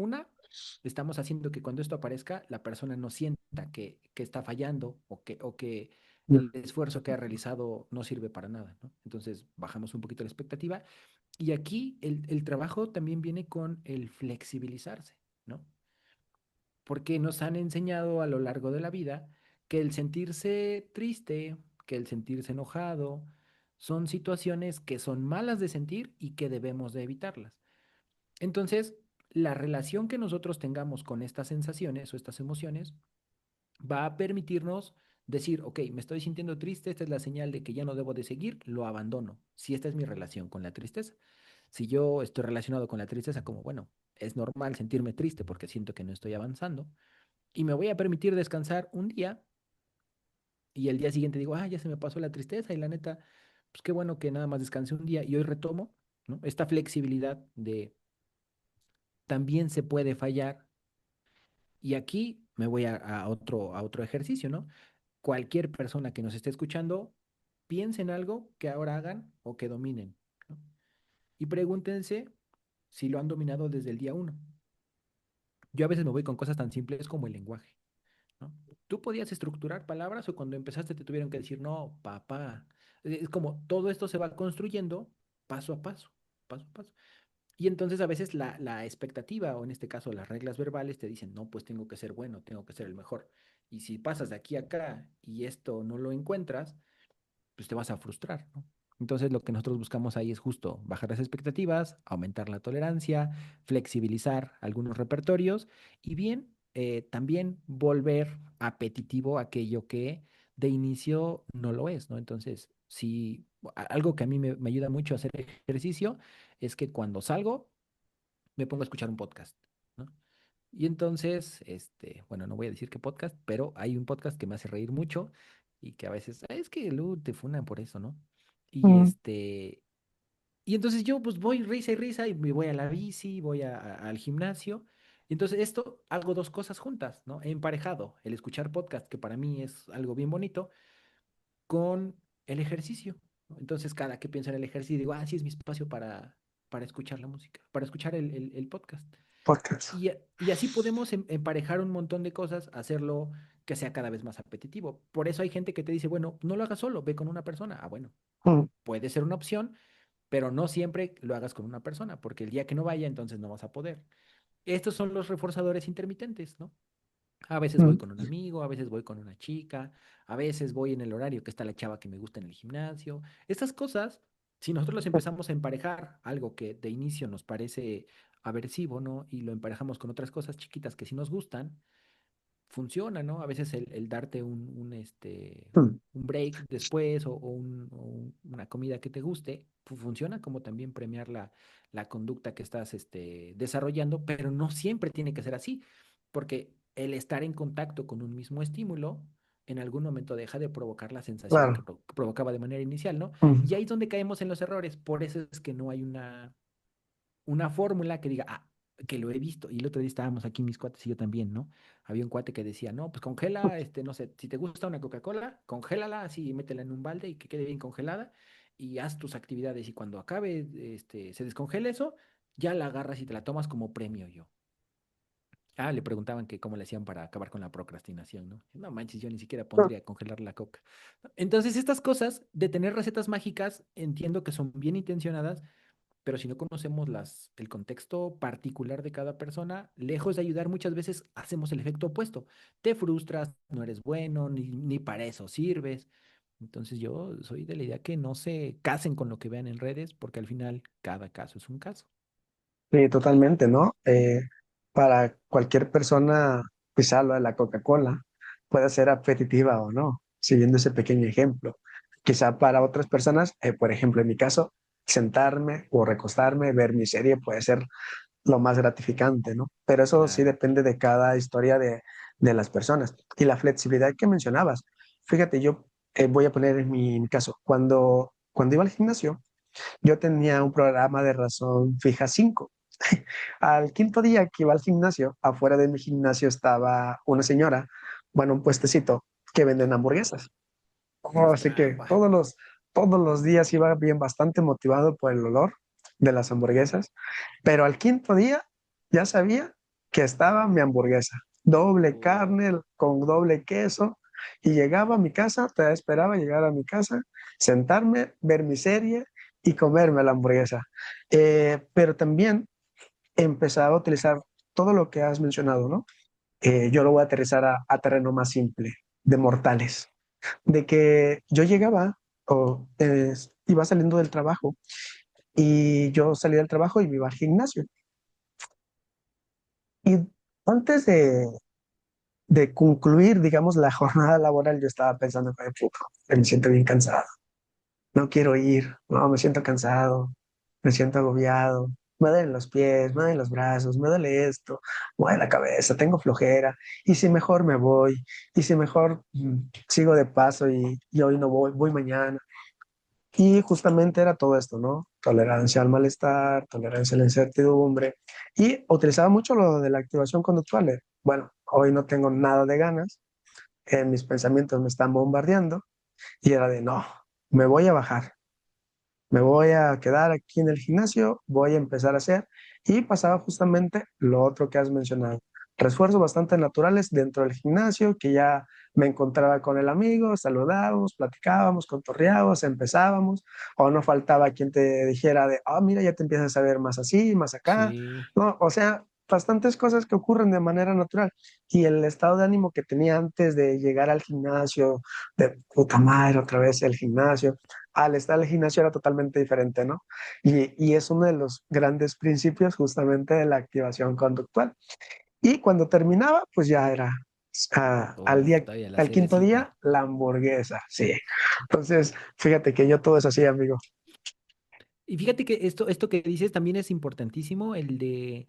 estamos haciendo que cuando esto aparezca, la persona no sienta que está fallando o que mm, el esfuerzo que ha realizado no sirve para nada, ¿no? Entonces, bajamos un poquito la expectativa. Y aquí el trabajo también viene con el flexibilizarse, ¿no? Porque nos han enseñado a lo largo de la vida que el sentirse triste, que el sentirse enojado, son situaciones que son malas de sentir y que debemos de evitarlas. Entonces, la relación que nosotros tengamos con estas sensaciones o estas emociones va a permitirnos decir, ok, me estoy sintiendo triste, esta es la señal de que ya no debo de seguir, lo abandono. Si esta es mi relación con la tristeza. Si yo estoy relacionado con la tristeza como, bueno, es normal sentirme triste porque siento que no estoy avanzando y me voy a permitir descansar un día y el día siguiente digo, ah, ya se me pasó la tristeza y la neta, pues qué bueno que nada más descansé un día y hoy retomo, ¿no? Esta flexibilidad de también se puede fallar. Y aquí me voy a otro ejercicio, ¿no? Cualquier persona que nos esté escuchando, piense en algo que ahora hagan o que dominen, ¿no? Y pregúntense si lo han dominado desde el día uno. Yo a veces me voy con cosas tan simples como el lenguaje, ¿no? Tú podías estructurar palabras o cuando empezaste te tuvieron que decir, no, papá. Es como todo esto se va construyendo paso a paso, paso a paso. Y entonces a veces la expectativa, o en este caso las reglas verbales, te dicen, no, pues tengo que ser bueno, tengo que ser el mejor. Y si pasas de aquí a acá y esto no lo encuentras, pues te vas a frustrar, ¿no? Entonces lo que nosotros buscamos ahí es justo bajar las expectativas, aumentar la tolerancia, flexibilizar algunos repertorios y bien, también volver apetitivo aquello que de inicio no lo es, ¿no? Entonces, si algo que a mí me ayuda mucho a hacer ejercicio es que cuando salgo me pongo a escuchar un podcast, ¿no? Y entonces, bueno, no voy a decir qué podcast, pero hay un podcast que me hace reír mucho y que a veces, es que luego te funan por eso, ¿no? Y mm, y entonces yo pues voy risa y risa y me voy a la bici, voy al gimnasio. Y entonces esto hago dos cosas juntas, ¿no? He emparejado el escuchar podcast, que para mí es algo bien bonito, con el ejercicio, ¿no? Entonces cada que pienso en el ejercicio digo, ah, sí es mi espacio para escuchar la música, para escuchar el podcast. podcast. Y así podemos emparejar un montón de cosas, hacerlo que sea cada vez más apetitivo. Por eso hay gente que te dice, bueno, no lo hagas solo, ve con una persona. Ah, bueno, Mm, puede ser una opción, pero no siempre lo hagas con una persona, porque el día que no vaya, entonces no vas a poder. Estos son los reforzadores intermitentes, ¿no? A veces voy mm, con un amigo, a veces voy con una chica, a veces voy en el horario que está la chava que me gusta en el gimnasio. Estas cosas, si nosotros las empezamos a emparejar, algo que de inicio nos parece aversivo, ¿no? Y lo emparejamos con otras cosas chiquitas que sí nos gustan, funciona, ¿no? A veces el darte mm, un break después una comida que te guste, funciona como también premiar la conducta que estás desarrollando, pero no siempre tiene que ser así, porque el estar en contacto con un mismo estímulo en algún momento deja de provocar la sensación claro. que provocaba de manera inicial, ¿no? Mm, Y ahí es donde caemos en los errores, por eso es que no hay una fórmula que diga, ah, que lo he visto, y el otro día estábamos aquí mis cuates y yo también, ¿no? Había un cuate que decía, no, pues congela, no sé, si te gusta una Coca-Cola, congélala así, métela en un balde y que quede bien congelada y haz tus actividades y cuando acabe, se descongela eso, ya la agarras y te la tomas como premio yo. Ah, le preguntaban que cómo le hacían para acabar con la procrastinación, ¿no? No manches, yo ni siquiera pondría a congelar la coca. Entonces, estas cosas de tener recetas mágicas, entiendo que son bien intencionadas, pero si no conocemos el contexto particular de cada persona, lejos de ayudar, muchas veces hacemos el efecto opuesto. Te frustras, no eres bueno, ni para eso sirves. Entonces yo soy de la idea que no se casen con lo que vean en redes, porque al final cada caso es un caso. Sí, totalmente, ¿no? Para cualquier persona, quizá lo de la Coca-Cola puede ser apetitiva o no, siguiendo ese pequeño ejemplo. Quizá para otras personas, por ejemplo, en mi caso, sentarme o recostarme, ver mi serie puede ser lo más gratificante, ¿no? Pero eso sí Claro, depende de cada historia de las personas. Y la flexibilidad que mencionabas, fíjate, yo voy a poner en mi caso, cuando iba al gimnasio, yo tenía un programa de razón fija 5. Al quinto día que iba al gimnasio, afuera de mi gimnasio estaba una señora, bueno, un puestecito que venden hamburguesas. Oh, es así que trampa. todos los días iba bien bastante motivado por el olor de las hamburguesas, pero al quinto día ya sabía que estaba mi hamburguesa, doble Uh, carne con doble queso, y llegaba a mi casa, te esperaba llegar a mi casa, sentarme, ver mi serie y comerme la hamburguesa. Pero también empezaba a utilizar todo lo que has mencionado, ¿no? Yo lo voy a aterrizar a terreno más simple, de mortales, de que yo llegaba o iba saliendo del trabajo y yo salía del trabajo y me iba al gimnasio. Y antes de concluir, digamos, la jornada laboral, yo estaba pensando, "Ay, puta, me siento bien cansado, no quiero ir, no, me siento cansado, me siento agobiado, me duelen los pies, me duelen los brazos, me duele esto, me duele la cabeza, tengo flojera, y si mejor me voy, y si mejor sigo de paso y hoy no voy, voy mañana". Y justamente era todo esto, ¿no? Tolerancia al malestar, tolerancia a la incertidumbre. Y utilizaba mucho lo de la activación conductual. Bueno, hoy no tengo nada de ganas, mis pensamientos me están bombardeando y era de, no, me voy a bajar, me voy a quedar aquí en el gimnasio, voy a empezar a hacer. Y pasaba justamente lo otro que has mencionado. Refuerzos bastante naturales dentro del gimnasio, que ya me encontraba con el amigo, saludábamos, platicábamos, contorreábamos, empezábamos, o no faltaba quien te dijera de, ah, mira, ya te empiezas a ver más así, más acá, sí, ¿no? O sea, bastantes cosas que ocurren de manera natural. Y el estado de ánimo que tenía antes de llegar al gimnasio, de puta madre, otra vez el gimnasio, al estar en el gimnasio era totalmente diferente, ¿no? Y es uno de los grandes principios justamente de la activación conductual. Y cuando terminaba, pues ya era uf, todavía la al quinto día, cerecita. la hamburguesa, sí. Entonces, fíjate que yo todo es así, amigo. Y fíjate que esto que dices también es importantísimo, el de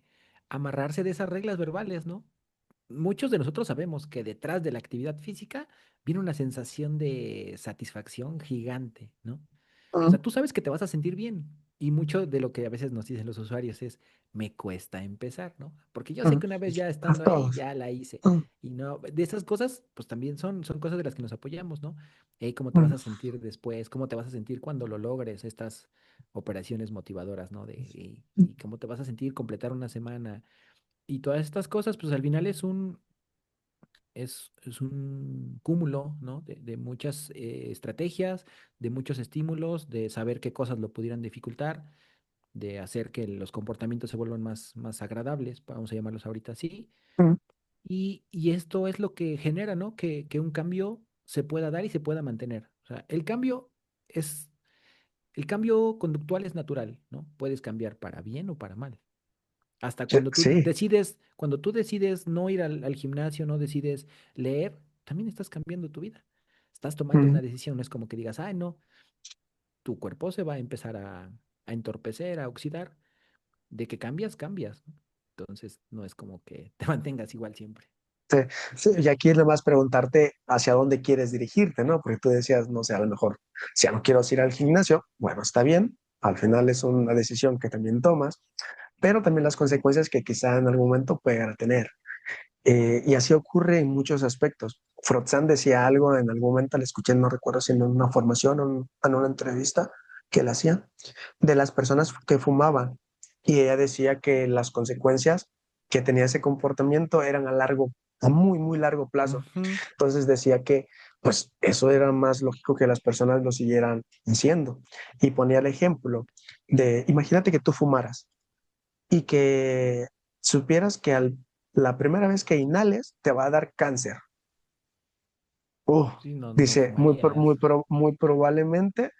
amarrarse de esas reglas verbales, ¿no? Muchos de nosotros sabemos que detrás de la actividad física viene una sensación de satisfacción gigante, ¿no? O Mm, sea, tú sabes que te vas a sentir bien. Y mucho de lo que a veces nos dicen los usuarios es, me cuesta empezar, ¿no? Porque yo sé mm, que una vez ya a estando ahí, todos. ya la hice. Mm, Y no, de esas cosas, pues también son cosas de las que nos apoyamos, ¿no? ¿Cómo te vas mm, a sentir después? ¿Cómo te vas a sentir cuando lo logres? Estas operaciones motivadoras, ¿no? Y cómo te vas a sentir completar una semana. Y todas estas cosas, pues al final es un cúmulo, ¿no? De muchas estrategias, de muchos estímulos, de saber qué cosas lo pudieran dificultar, de hacer que los comportamientos se vuelvan más agradables, vamos a llamarlos ahorita así. mm. Y esto es lo que genera, ¿no? Que un cambio se pueda dar y se pueda mantener. O sea, es, el cambio conductual es natural, ¿no? Puedes cambiar para bien o para mal. Hasta Sí, sí. cuando tú decides no ir al gimnasio, no decides leer, también estás cambiando tu vida. Estás tomando Mm. una decisión, no es como que digas, ay, no, tu cuerpo se va a empezar a entorpecer, a oxidar. De que cambias, cambias, ¿no? Entonces, no es como que te mantengas igual siempre. Sí, sí, y aquí es nomás preguntarte hacia dónde quieres dirigirte, ¿no? Porque tú decías, no sé, a lo mejor, si ya no quiero ir al gimnasio, bueno, está bien, al final es una decisión que también tomas, pero también las consecuencias que quizá en algún momento puede llegar a tener. Y así ocurre en muchos aspectos. Frotsan decía algo en algún momento, le escuché, no recuerdo si en una formación o en una entrevista que le hacían, de las personas que fumaban. Y ella decía que las consecuencias que tenía ese comportamiento eran a largo, a muy, muy largo plazo. Ujú, Entonces decía que, pues, eso era más lógico que las personas lo siguieran haciendo. Y ponía el ejemplo de, imagínate que tú fumaras y que supieras que la primera vez que inhales te va a dar cáncer. Uh, sí, no, no Dice, fumarías. muy probablemente,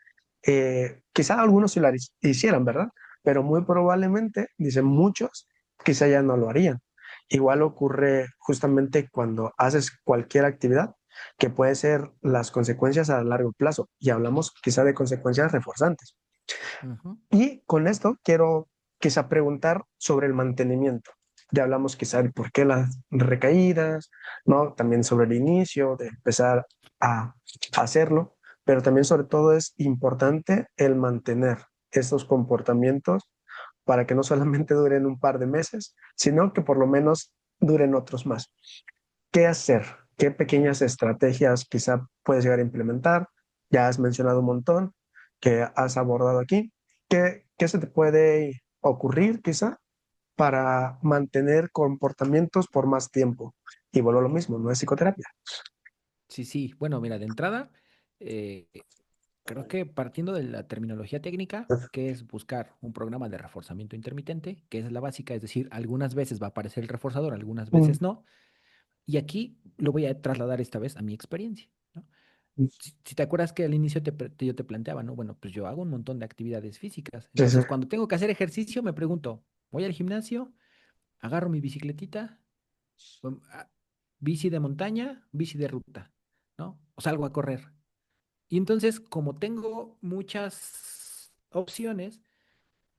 quizá algunos sí lo hicieran, ¿verdad? Pero muy probablemente, dice, muchos quizá ya no lo harían. Igual ocurre justamente cuando haces cualquier actividad, que puede ser las consecuencias a largo plazo. Y hablamos quizá de consecuencias reforzantes. Ujú, Y con esto quiero quizá preguntar sobre el mantenimiento. Ya hablamos quizá de por qué las recaídas, ¿no? También sobre el inicio, de empezar a hacerlo, pero también sobre todo es importante el mantener estos comportamientos para que no solamente duren un par de meses, sino que por lo menos duren otros más. ¿Qué hacer? ¿Qué pequeñas estrategias quizá puedes llegar a implementar? Ya has mencionado un montón que has abordado aquí. ¿Qué se te puede ocurrir quizá para mantener comportamientos por más tiempo? Y vuelvo a lo mismo, no es psicoterapia. sí, sí. Bueno, mira, de entrada, eh, creo que partiendo de la terminología técnica, que es buscar un programa de reforzamiento intermitente, que es la básica, es decir, algunas veces va a aparecer el reforzador, algunas Mm, veces no. Y aquí lo voy a trasladar esta vez a mi experiencia, ¿no? Si te acuerdas que al inicio yo te planteaba, ¿no? Bueno, pues yo hago un montón de actividades físicas. sí, sí. Entonces, cuando tengo que hacer ejercicio, me pregunto, voy al gimnasio, agarro mi bicicletita, bici de montaña, bici de ruta, ¿no? O salgo a correr. Y entonces, como tengo muchas opciones,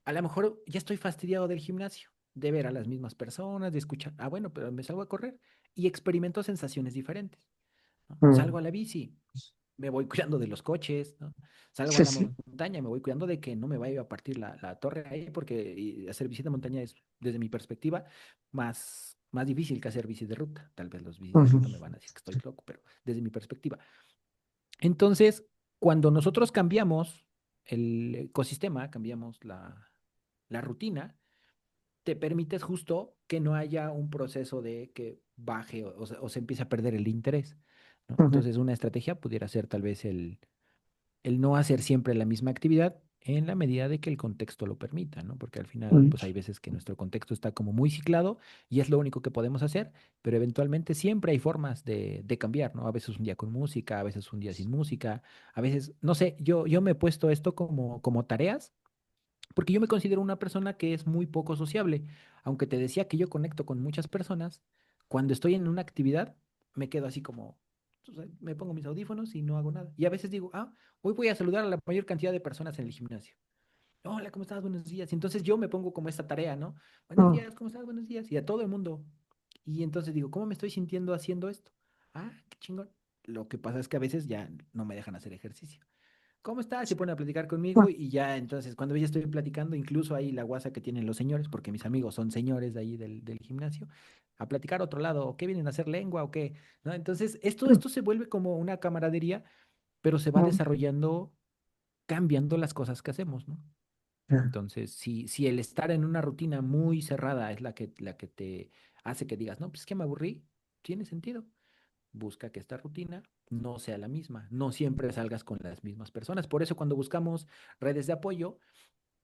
a lo mejor ya estoy fastidiado del gimnasio, de ver a las mismas personas, de escuchar, bueno, pero me salgo a correr y experimento sensaciones diferentes, ¿no? Mm, Salgo a la bici, me voy cuidando de los coches, ¿no? Salgo a sí, la sí. montaña, me voy cuidando de que no me vaya a partir la torre ahí, porque hacer bici de montaña es, desde mi perspectiva, más difícil que hacer bici de ruta. Tal vez los bicis de Ujú, ruta me van a decir que estoy loco, pero desde mi perspectiva. Entonces, cuando nosotros cambiamos el ecosistema, cambiamos la rutina, te permites justo que no haya un proceso de que baje o se empiece a perder el interés, ¿no? ujú, Entonces, una estrategia pudiera ser tal vez el no hacer siempre la misma actividad en la medida de que el contexto lo permita, ¿no? Porque al final, ujú, pues hay veces que nuestro contexto está como muy ciclado y es lo único que podemos hacer, pero eventualmente siempre hay formas de cambiar, ¿no? A veces un día con música, a veces un día sin música, a veces, no sé, yo me he puesto esto como tareas porque yo me considero una persona que es muy poco sociable. Aunque te decía que yo conecto con muchas personas, cuando estoy en una actividad me quedo así como, o sea, me pongo mis audífonos y no hago nada. Y a veces digo, hoy voy a saludar a la mayor cantidad de personas en el gimnasio. Hola, ¿cómo estás? Buenos días. Y entonces yo me pongo como esta tarea, ¿no? Buenos ujú, días, ¿cómo estás? Buenos días. Y a todo el mundo. Y entonces digo, ¿cómo me estoy sintiendo haciendo esto? Qué chingón. Lo que pasa es que a veces ya no me dejan hacer ejercicio. ¿Cómo estás? Se pone a platicar conmigo y ya entonces cuando ya estoy platicando, incluso ahí la guasa que tienen los señores, porque mis amigos son señores de ahí del gimnasio, a platicar a otro lado, ¿o qué vienen a hacer lengua o qué? ¿No? Entonces esto se vuelve como una camaradería, pero se va ujú, desarrollando cambiando las cosas que hacemos, ¿no? ya. Entonces, si el estar en una rutina muy cerrada es la que te hace que digas, no, pues es que me aburrí, tiene sentido. Busca que esta rutina no sea la misma, no siempre salgas con las mismas personas. Por eso cuando buscamos redes de apoyo,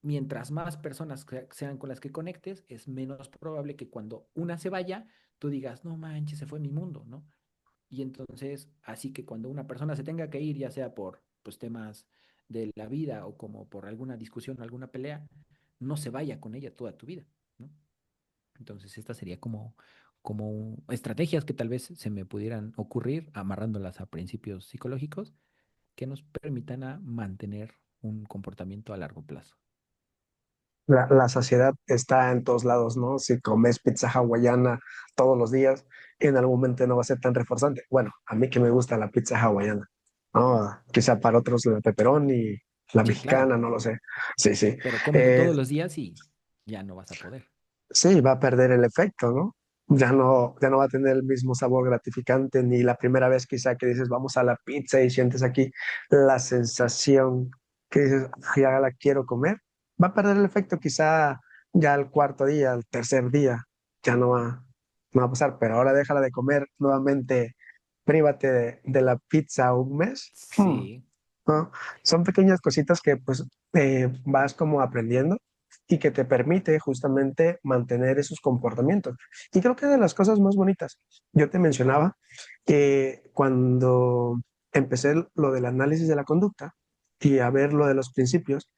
mientras más personas sean con las que conectes, es menos probable que cuando una se vaya, tú digas, no manches, se fue mi mundo, ¿no? Y entonces, así que cuando una persona se tenga que ir, ya sea por pues, temas de la vida o como por alguna discusión o alguna pelea, no se vaya con ella toda tu vida, ¿no? Entonces, esta sería como estrategias que tal vez se me pudieran ocurrir, amarrándolas a principios psicológicos, que nos permitan a mantener un comportamiento a largo plazo. La saciedad está en todos lados, ¿no? Si comes pizza hawaiana todos los días, en algún momento no va a ser tan reforzante. Bueno, a mí que me gusta la pizza hawaiana, ¿no? Quizá para otros la pepperoni, la Sí, claro, mexicana, no lo sé. Sí, sí. pero cómelo Eh, todos los días y ya no vas a poder. sí, va a perder el efecto, ¿no? Ya no va a tener el mismo sabor gratificante ni la primera vez quizá que dices vamos a la pizza y sientes aquí la sensación que dices "Ay, ya la quiero comer". Va a perder el efecto quizá ya al cuarto día, al tercer día, ya no va a pasar, pero ahora déjala de comer nuevamente, prívate de la pizza un mes. Sí, ¿No? Son pequeñas cositas que pues vas como aprendiendo y que te permite justamente mantener esos comportamientos. Y creo que de las cosas más bonitas, yo te mencionaba que cuando empecé lo del análisis de la conducta y a ver lo de los principios,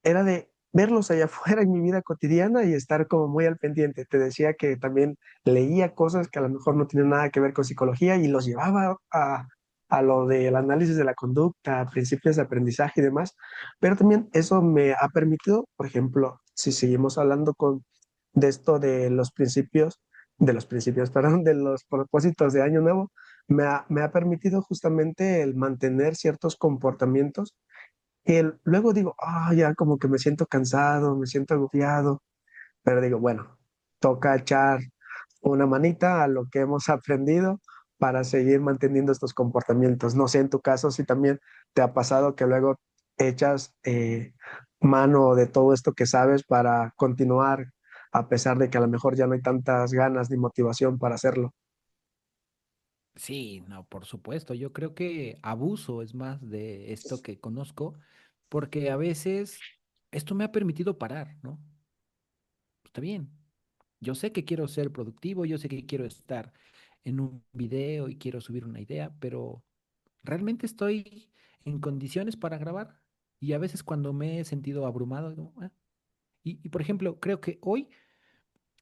era de verlos allá afuera en mi vida cotidiana y estar como muy al pendiente. Te decía que también leía cosas que a lo mejor no tienen nada que ver con psicología y los llevaba a lo del análisis de la conducta, principios de aprendizaje y demás, pero también eso me ha permitido, por ejemplo, si seguimos hablando de esto de los principios, perdón, de los propósitos de Año Nuevo, me ha permitido justamente el mantener ciertos comportamientos que luego digo, ya como que me siento cansado, me siento agobiado, pero digo, bueno, toca echar una manita a lo que hemos aprendido para seguir manteniendo estos comportamientos. No sé en tu caso si también te ha pasado que luego echas mano de todo esto que sabes para continuar, a pesar de que a lo mejor ya no hay tantas ganas ni motivación para hacerlo. sí, no, por supuesto. Yo creo que abuso es más de esto que conozco, porque a veces esto me ha permitido parar, ¿no? Está bien. Yo sé que quiero ser productivo, yo sé que quiero estar en un video y quiero subir una idea, pero realmente estoy en condiciones para grabar. Y a veces cuando me he sentido abrumado, digo, "Ah". Y, por ejemplo, creo que hoy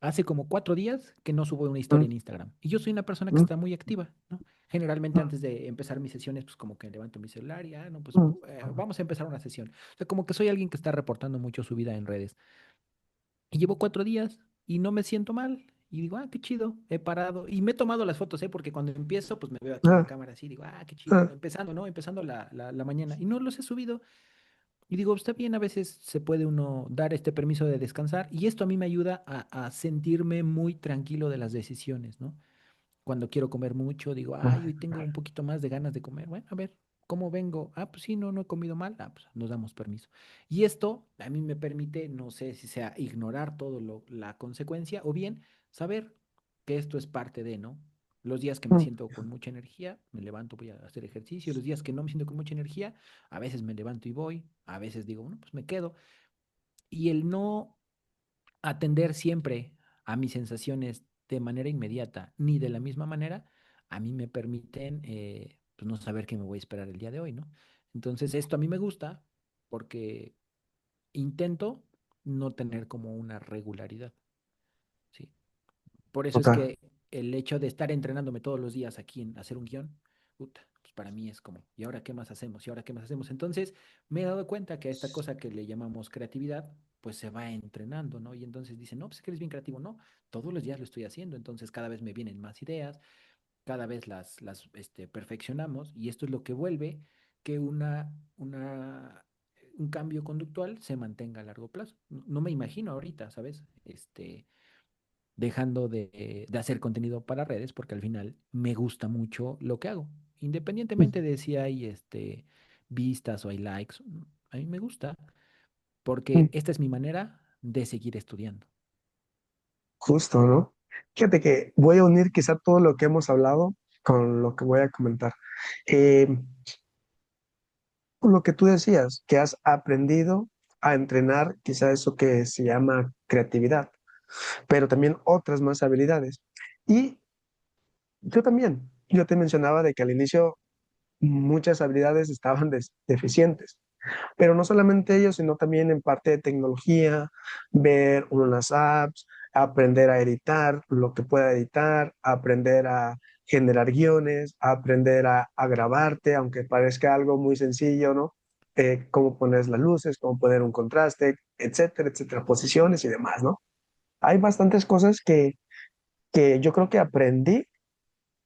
hace como 4 días que no subo una historia Mm, en Instagram. Y yo soy una persona que mm, está muy activa, ¿no? Generalmente mm, antes de empezar mis sesiones, pues como que levanto mi celular y, no, pues mm, vamos a empezar una sesión. O sea, como que soy alguien que está reportando mucho su vida en redes. Y llevo 4 días y no me siento mal. Y digo, qué chido, he parado. Y me he tomado las fotos, ¿eh? Porque cuando empiezo, pues me veo aquí en la ah, cámara así, digo, qué chido. ah, Empezando, ¿no? Empezando la mañana. Y no los he subido. Y digo, está bien, a veces se puede uno dar este permiso de descansar. Y esto a mí me ayuda a sentirme muy tranquilo de las decisiones, ¿no? Cuando quiero comer mucho, digo, hoy ah, tengo un poquito más de ganas de comer. Bueno, a ver, ¿cómo vengo? Pues sí, no he comido mal. Pues nos damos permiso. Y esto a mí me permite, no sé si sea ignorar todo la consecuencia o bien saber que esto es parte de, ¿no? Los días que me mm, siento con mucha energía, me levanto, voy a hacer ejercicio. Los días que no me siento con mucha energía, a veces me levanto y voy. A veces digo, bueno, pues me quedo. Y el no atender siempre a mis sensaciones de manera inmediata ni de la misma manera, a mí me permiten pues no saber qué me voy a esperar el día de hoy, ¿no? Entonces, esto a mí me gusta porque intento no tener como una regularidad, ¿sí? Por eso es total. que el hecho de estar entrenándome todos los días aquí en hacer un guión, puta, pues para mí es como, ¿y ahora qué más hacemos? ¿Y ahora qué más hacemos? Entonces me he dado cuenta que a esta cosa que le llamamos creatividad, pues se va entrenando, ¿no? Y entonces dicen, no, pues es que eres bien creativo, no, todos los días lo estoy haciendo, entonces cada vez me vienen más ideas, cada vez las perfeccionamos y esto es lo que vuelve que un cambio conductual se mantenga a largo plazo. No me imagino ahorita, ¿sabes? Dejando de hacer contenido para redes porque al final me gusta mucho lo que hago. Independientemente de si hay vistas o hay likes, a mí me gusta porque Mm, esta es mi manera de seguir estudiando. justo, ¿no? Fíjate que voy a unir quizá todo lo que hemos hablado con lo que voy a comentar. Eh, lo que tú decías, que has aprendido a entrenar quizá eso que se llama creatividad, pero también otras más habilidades. Y yo también, yo te mencionaba de que al inicio muchas habilidades estaban deficientes. Pero no solamente ellos, sino también en parte de tecnología, ver unas apps, aprender a editar lo que pueda editar, aprender a generar guiones, aprender a grabarte, aunque parezca algo muy sencillo, ¿no? Cómo poner las luces, cómo poner un contraste, etcétera, etcétera, posiciones y demás, ¿no? Hay bastantes cosas que yo creo que aprendí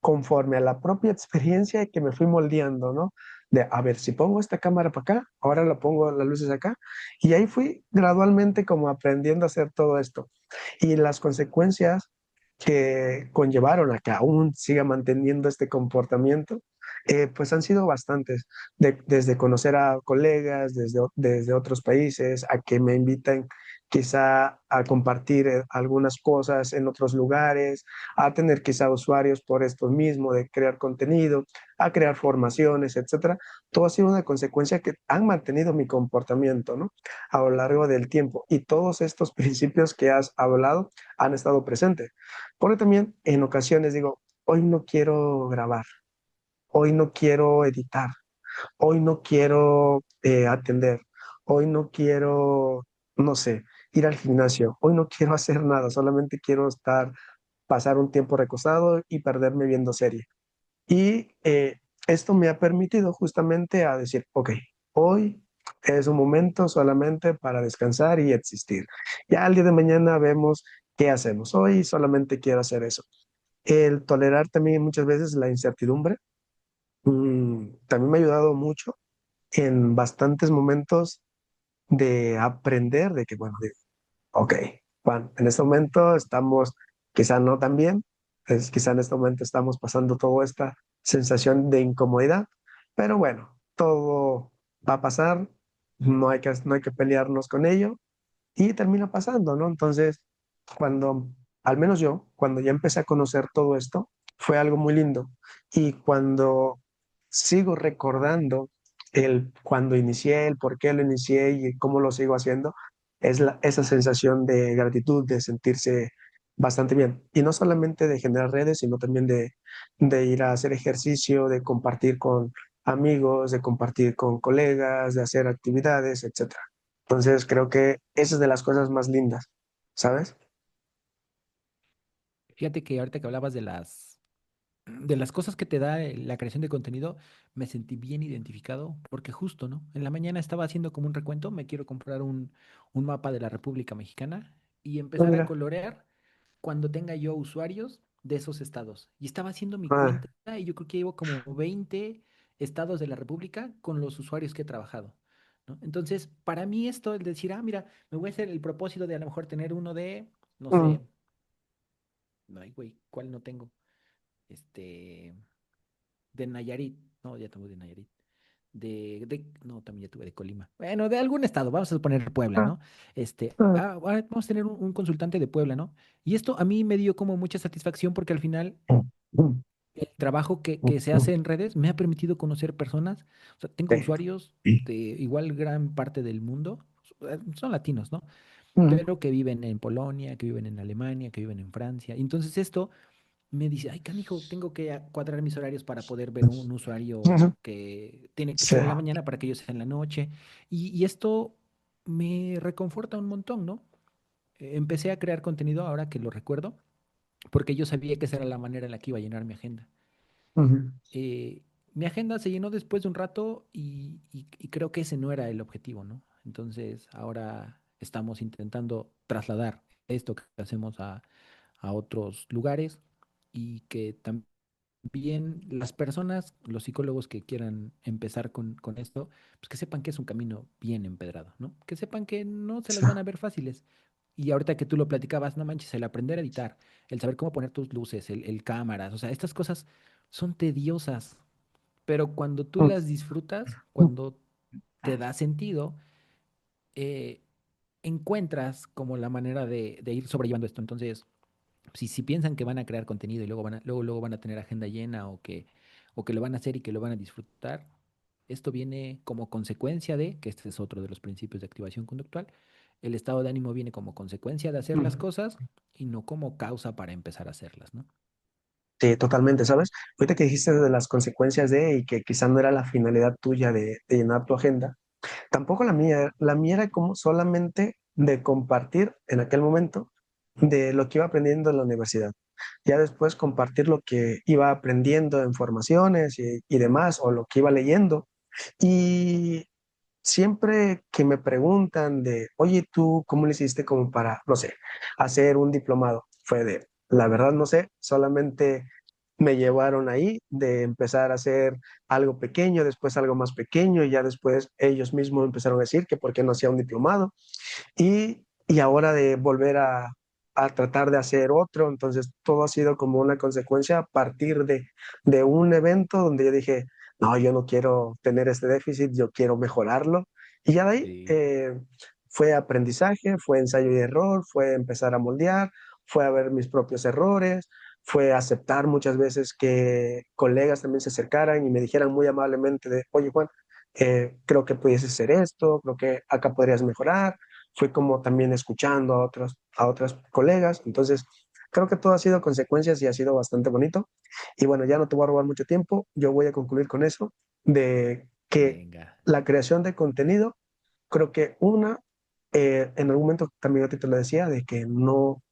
conforme a la propia experiencia que me fui moldeando, ¿no? de, a ver, si pongo esta cámara para acá, ahora la pongo las luces acá, y ahí fui gradualmente como aprendiendo a hacer todo esto. Y las consecuencias que conllevaron a que aún siga manteniendo este comportamiento, pues han sido bastantes, desde conocer a colegas desde otros países, a que me inviten quizá a compartir algunas cosas en otros lugares, a tener quizá usuarios por esto mismo, de crear contenido, a crear formaciones, etcétera. Todo ha sido una consecuencia que han mantenido mi comportamiento, ¿no? A lo largo del tiempo. Y todos estos principios que has hablado han estado presentes. Porque también en ocasiones digo, hoy no quiero grabar, hoy no quiero editar, hoy no quiero atender, hoy no quiero, no sé, ir al gimnasio, hoy no quiero hacer nada, solamente quiero estar, pasar un tiempo recostado y perderme viendo serie. Y esto me ha permitido justamente a decir, ok, hoy es un momento solamente para descansar y existir. Ya al día de mañana vemos qué hacemos. Hoy solamente quiero hacer eso. El tolerar también muchas veces la incertidumbre, también me ha ayudado mucho en bastantes momentos de aprender de que, bueno, ok, Juan, en este momento estamos quizá no tan bien, quizá en este momento estamos pasando toda esta sensación de incomodidad, pero bueno, todo va a pasar, no hay que pelearnos con ello y termina pasando, ¿no? Entonces, cuando, al menos yo, cuando ya empecé a conocer todo esto, fue algo muy lindo. Y cuando sigo recordando cuando inicié, el por qué lo inicié y cómo lo sigo haciendo, es esa sensación de gratitud, de sentirse bastante bien. Y no solamente de generar redes, sino también de ir a hacer ejercicio, de compartir con amigos, de compartir con colegas, de hacer actividades, etcétera. Entonces creo que esa es de las cosas más lindas, ¿sabes? Fíjate que ahorita que hablabas de las cosas que te da la creación de contenido, me sentí bien identificado porque justo, ¿no? En la mañana estaba haciendo como un recuento, me quiero comprar un mapa de la República Mexicana y Ah, empezar a mira. colorear cuando tenga yo usuarios de esos estados. Y estaba haciendo mi Ah, cuenta y yo creo que llevo como 20 estados de la República con los usuarios que he trabajado, ¿no? Entonces, para mí esto, el decir, ah, mira, me voy a hacer el propósito de a lo mejor tener uno de, no mm, sé, no, ay, güey, ¿cuál no tengo? Este, de Nayarit, no, ya tengo de Nayarit. No, también ya tuve de Colima. Bueno, de algún estado, vamos a suponer Puebla, ah, ¿no? ah, Vamos a tener un consultante de Puebla, ¿no? Y esto a mí me dio como mucha satisfacción porque al final mm, el trabajo mm, que se mm, hace en redes me ha permitido conocer personas, o sea, tengo usuarios sí. de igual gran parte del mundo, son latinos, ¿no? Mm, Pero que viven en Polonia, que viven en Alemania, que viven en Francia. Y entonces esto me dice, ay, canijo, tengo que cuadrar mis horarios para poder ver un usuario mm, que tiene que sí. ser en la mañana para que yo sea en la noche. Y esto me reconforta un montón, ¿no? Empecé a crear contenido ahora que lo recuerdo, porque yo sabía que esa era la manera en la que iba a llenar mi agenda. Ujú, Mi agenda se llenó después de un rato y creo que ese no era el objetivo, ¿no? Entonces ahora estamos intentando trasladar esto que hacemos a otros lugares y que también las personas, los psicólogos que quieran empezar con esto, pues que sepan que es un camino bien empedrado, ¿no? Que sepan que no se sí. las van a ver fáciles. Y ahorita que tú lo platicabas, no manches, el aprender a editar, el saber cómo poner tus luces, el cámaras, o sea, estas cosas son tediosas, pero cuando tú Mm, las disfrutas, mm, cuando te da sentido, eh, encuentras como la manera de ir sobrellevando esto. Entonces, si piensan que van a crear contenido y luego van a tener agenda llena o que lo van a hacer y que lo van a disfrutar, esto viene como consecuencia de, que este es otro de los principios de activación conductual, el estado de ánimo viene como consecuencia de hacer las mm. cosas y no como causa para empezar a hacerlas, ¿no? Sí, totalmente, ¿sabes? Ahorita que dijiste de las consecuencias de y que quizá no era la finalidad tuya de llenar tu agenda, tampoco la mía era como solamente de compartir en aquel momento de lo que iba aprendiendo en la universidad. Ya después compartir lo que iba aprendiendo en formaciones y demás, o lo que iba leyendo. Y siempre que me preguntan de, oye, ¿tú cómo le hiciste como para, no sé, hacer un diplomado? Fue de, la verdad no sé, solamente me llevaron ahí de empezar a hacer algo pequeño, después algo más pequeño, y ya después ellos mismos empezaron a decir que por qué no hacía un diplomado y ahora de volver a tratar de hacer otro. Entonces todo ha sido como una consecuencia a partir de un evento donde yo dije, no, yo no quiero tener este déficit, yo quiero mejorarlo. Y ya de ahí Sí, fue aprendizaje, fue ensayo y error, fue empezar a moldear, fue a ver mis propios errores, fue aceptar muchas veces que colegas también se acercaran y me dijeran muy amablemente de, oye Juan, creo que pudiese hacer esto, creo que acá podrías mejorar. Fui como también escuchando a otras colegas. Entonces, creo que todo ha sido consecuencias y ha sido bastante bonito. Y bueno, ya no te voy a robar mucho tiempo. Yo voy a concluir con eso, de que venga, la creación de contenido, creo que en algún momento también a ti te lo decía, de que no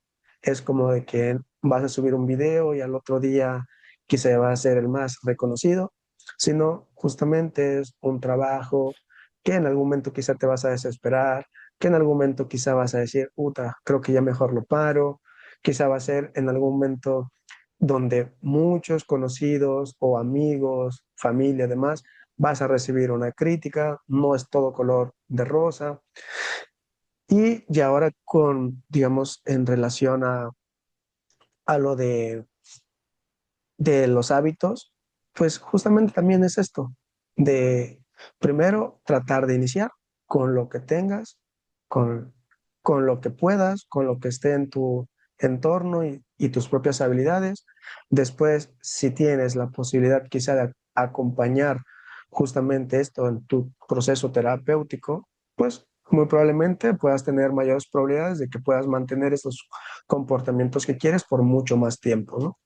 es como de que vas a subir un video y al otro día quizá va a ser el más reconocido, sino justamente es un trabajo que en algún momento quizá te vas a desesperar, que en algún momento quizá vas a decir, puta, creo que ya mejor lo paro, quizá va a ser en algún momento donde muchos conocidos o amigos, familia, además, vas a recibir una crítica, no es todo color de rosa. Y ya ahora digamos, en relación a lo de los hábitos, pues justamente también es esto, de primero tratar de iniciar con lo que tengas, con, con lo que puedas, con lo que esté en tu entorno y tus propias habilidades. Después, si tienes la posibilidad quizá de acompañar justamente esto en tu proceso terapéutico, pues muy probablemente puedas tener mayores probabilidades de que puedas mantener esos comportamientos que quieres por mucho más tiempo, ¿no?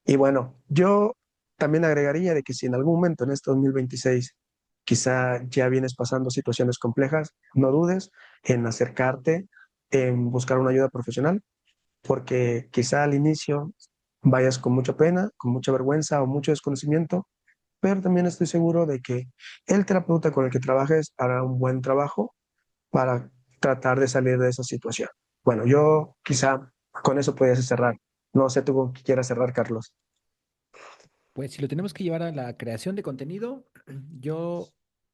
Y bueno, yo también agregaría de que si en algún momento en este 2026 quizá ya vienes pasando situaciones complejas, no dudes en acercarte, en buscar una ayuda profesional, porque quizá al inicio vayas con mucha pena, con mucha vergüenza o mucho desconocimiento, pero también estoy seguro de que el terapeuta con el que trabajes hará un buen trabajo para tratar de salir de esa situación. Bueno, yo quizá con eso pudiese cerrar. No sé tú con qué quieras cerrar, Carlos. pues si lo tenemos que llevar a la creación de contenido, yo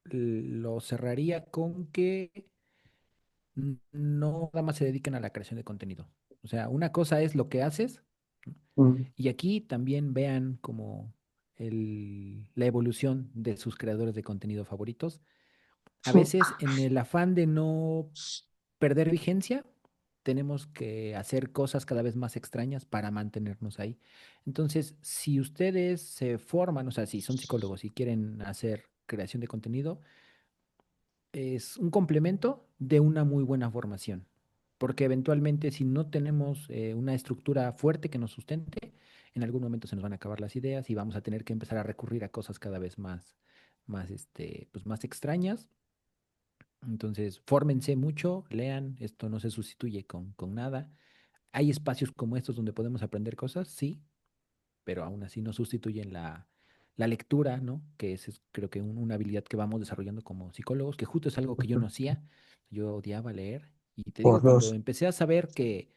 lo cerraría con que no nada más se dediquen a la creación de contenido. O sea, una cosa es lo que haces, ¿no? Mm. Y aquí también vean como la evolución de sus creadores de contenido favoritos. A veces en el afán de no perder vigencia, tenemos que hacer cosas cada vez más extrañas para mantenernos ahí. Entonces, si ustedes se forman, o sea, si son psicólogos y quieren hacer creación de contenido, es un complemento de una muy buena formación. Porque eventualmente si no tenemos una estructura fuerte que nos sustente, en algún momento se nos van a acabar las ideas y vamos a tener que empezar a recurrir a cosas cada vez pues más extrañas. Entonces, fórmense mucho, lean, esto no se sustituye con nada. Hay espacios como estos donde podemos aprender cosas, sí, pero aún así no sustituyen la lectura, ¿no? Que creo que una habilidad que vamos desarrollando como psicólogos, que justo es algo que yo no hacía. Yo odiaba leer. Y te Por digo, cuando dos. empecé a saber que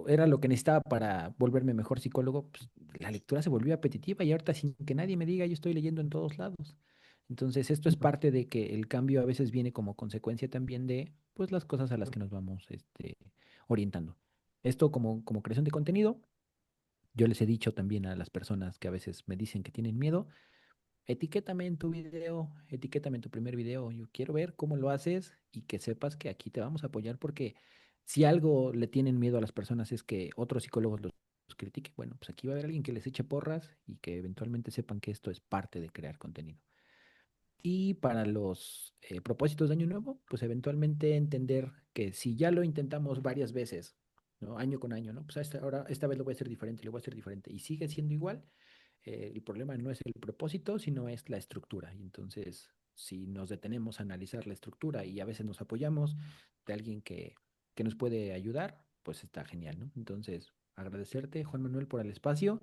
era lo que necesitaba para volverme mejor psicólogo, pues, la lectura se volvió apetitiva y ahorita sin que nadie me diga, yo estoy leyendo en todos lados. Entonces, esto es parte de que el cambio a veces viene como consecuencia también de, pues, las cosas a las que nos vamos, orientando. Esto como creación de contenido, yo les he dicho también a las personas que a veces me dicen que tienen miedo, etiquétame en tu video, etiquétame en tu primer video. Yo quiero ver cómo lo haces y que sepas que aquí te vamos a apoyar porque si algo le tienen miedo a las personas es que otros psicólogos los critiquen. Bueno, pues aquí va a haber alguien que les eche porras y que eventualmente sepan que esto es parte de crear contenido. Y para los propósitos de Año Nuevo, pues eventualmente entender que si ya lo intentamos varias veces, ¿no? Año con año, ¿no? Pues ahora, esta vez lo voy a hacer diferente, lo voy a hacer diferente y sigue siendo igual, el problema no es el propósito, sino es la estructura. Y entonces, si nos detenemos a analizar la estructura y a veces nos apoyamos de alguien que nos puede ayudar, pues está genial, ¿no? Entonces, agradecerte, Juan Manuel, por el espacio.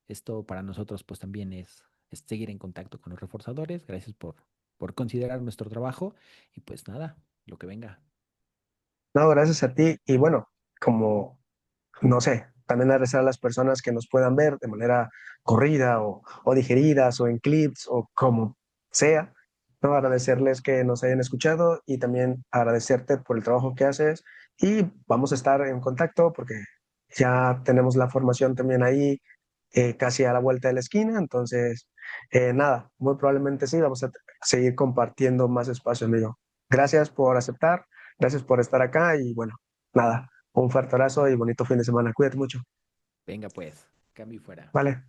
Esto para nosotros, pues también es seguir en contacto con los reforzadores. Gracias por considerar nuestro trabajo y pues nada, lo que venga. No, gracias a ti. Y bueno, como, no sé, también agradecer a las personas que nos puedan ver de manera corrida o digeridas o en clips o como sea. ¿No? Agradecerles que nos hayan escuchado y también agradecerte por el trabajo que haces y vamos a estar en contacto porque ya tenemos la formación también ahí casi a la vuelta de la esquina, entonces nada, muy probablemente sí, vamos a seguir compartiendo más espacio, amigo. Gracias por aceptar, gracias por estar acá y bueno, nada, un fuerte abrazo y bonito fin de semana. Cuídate mucho. Venga pues, cambio y fuera. Vale.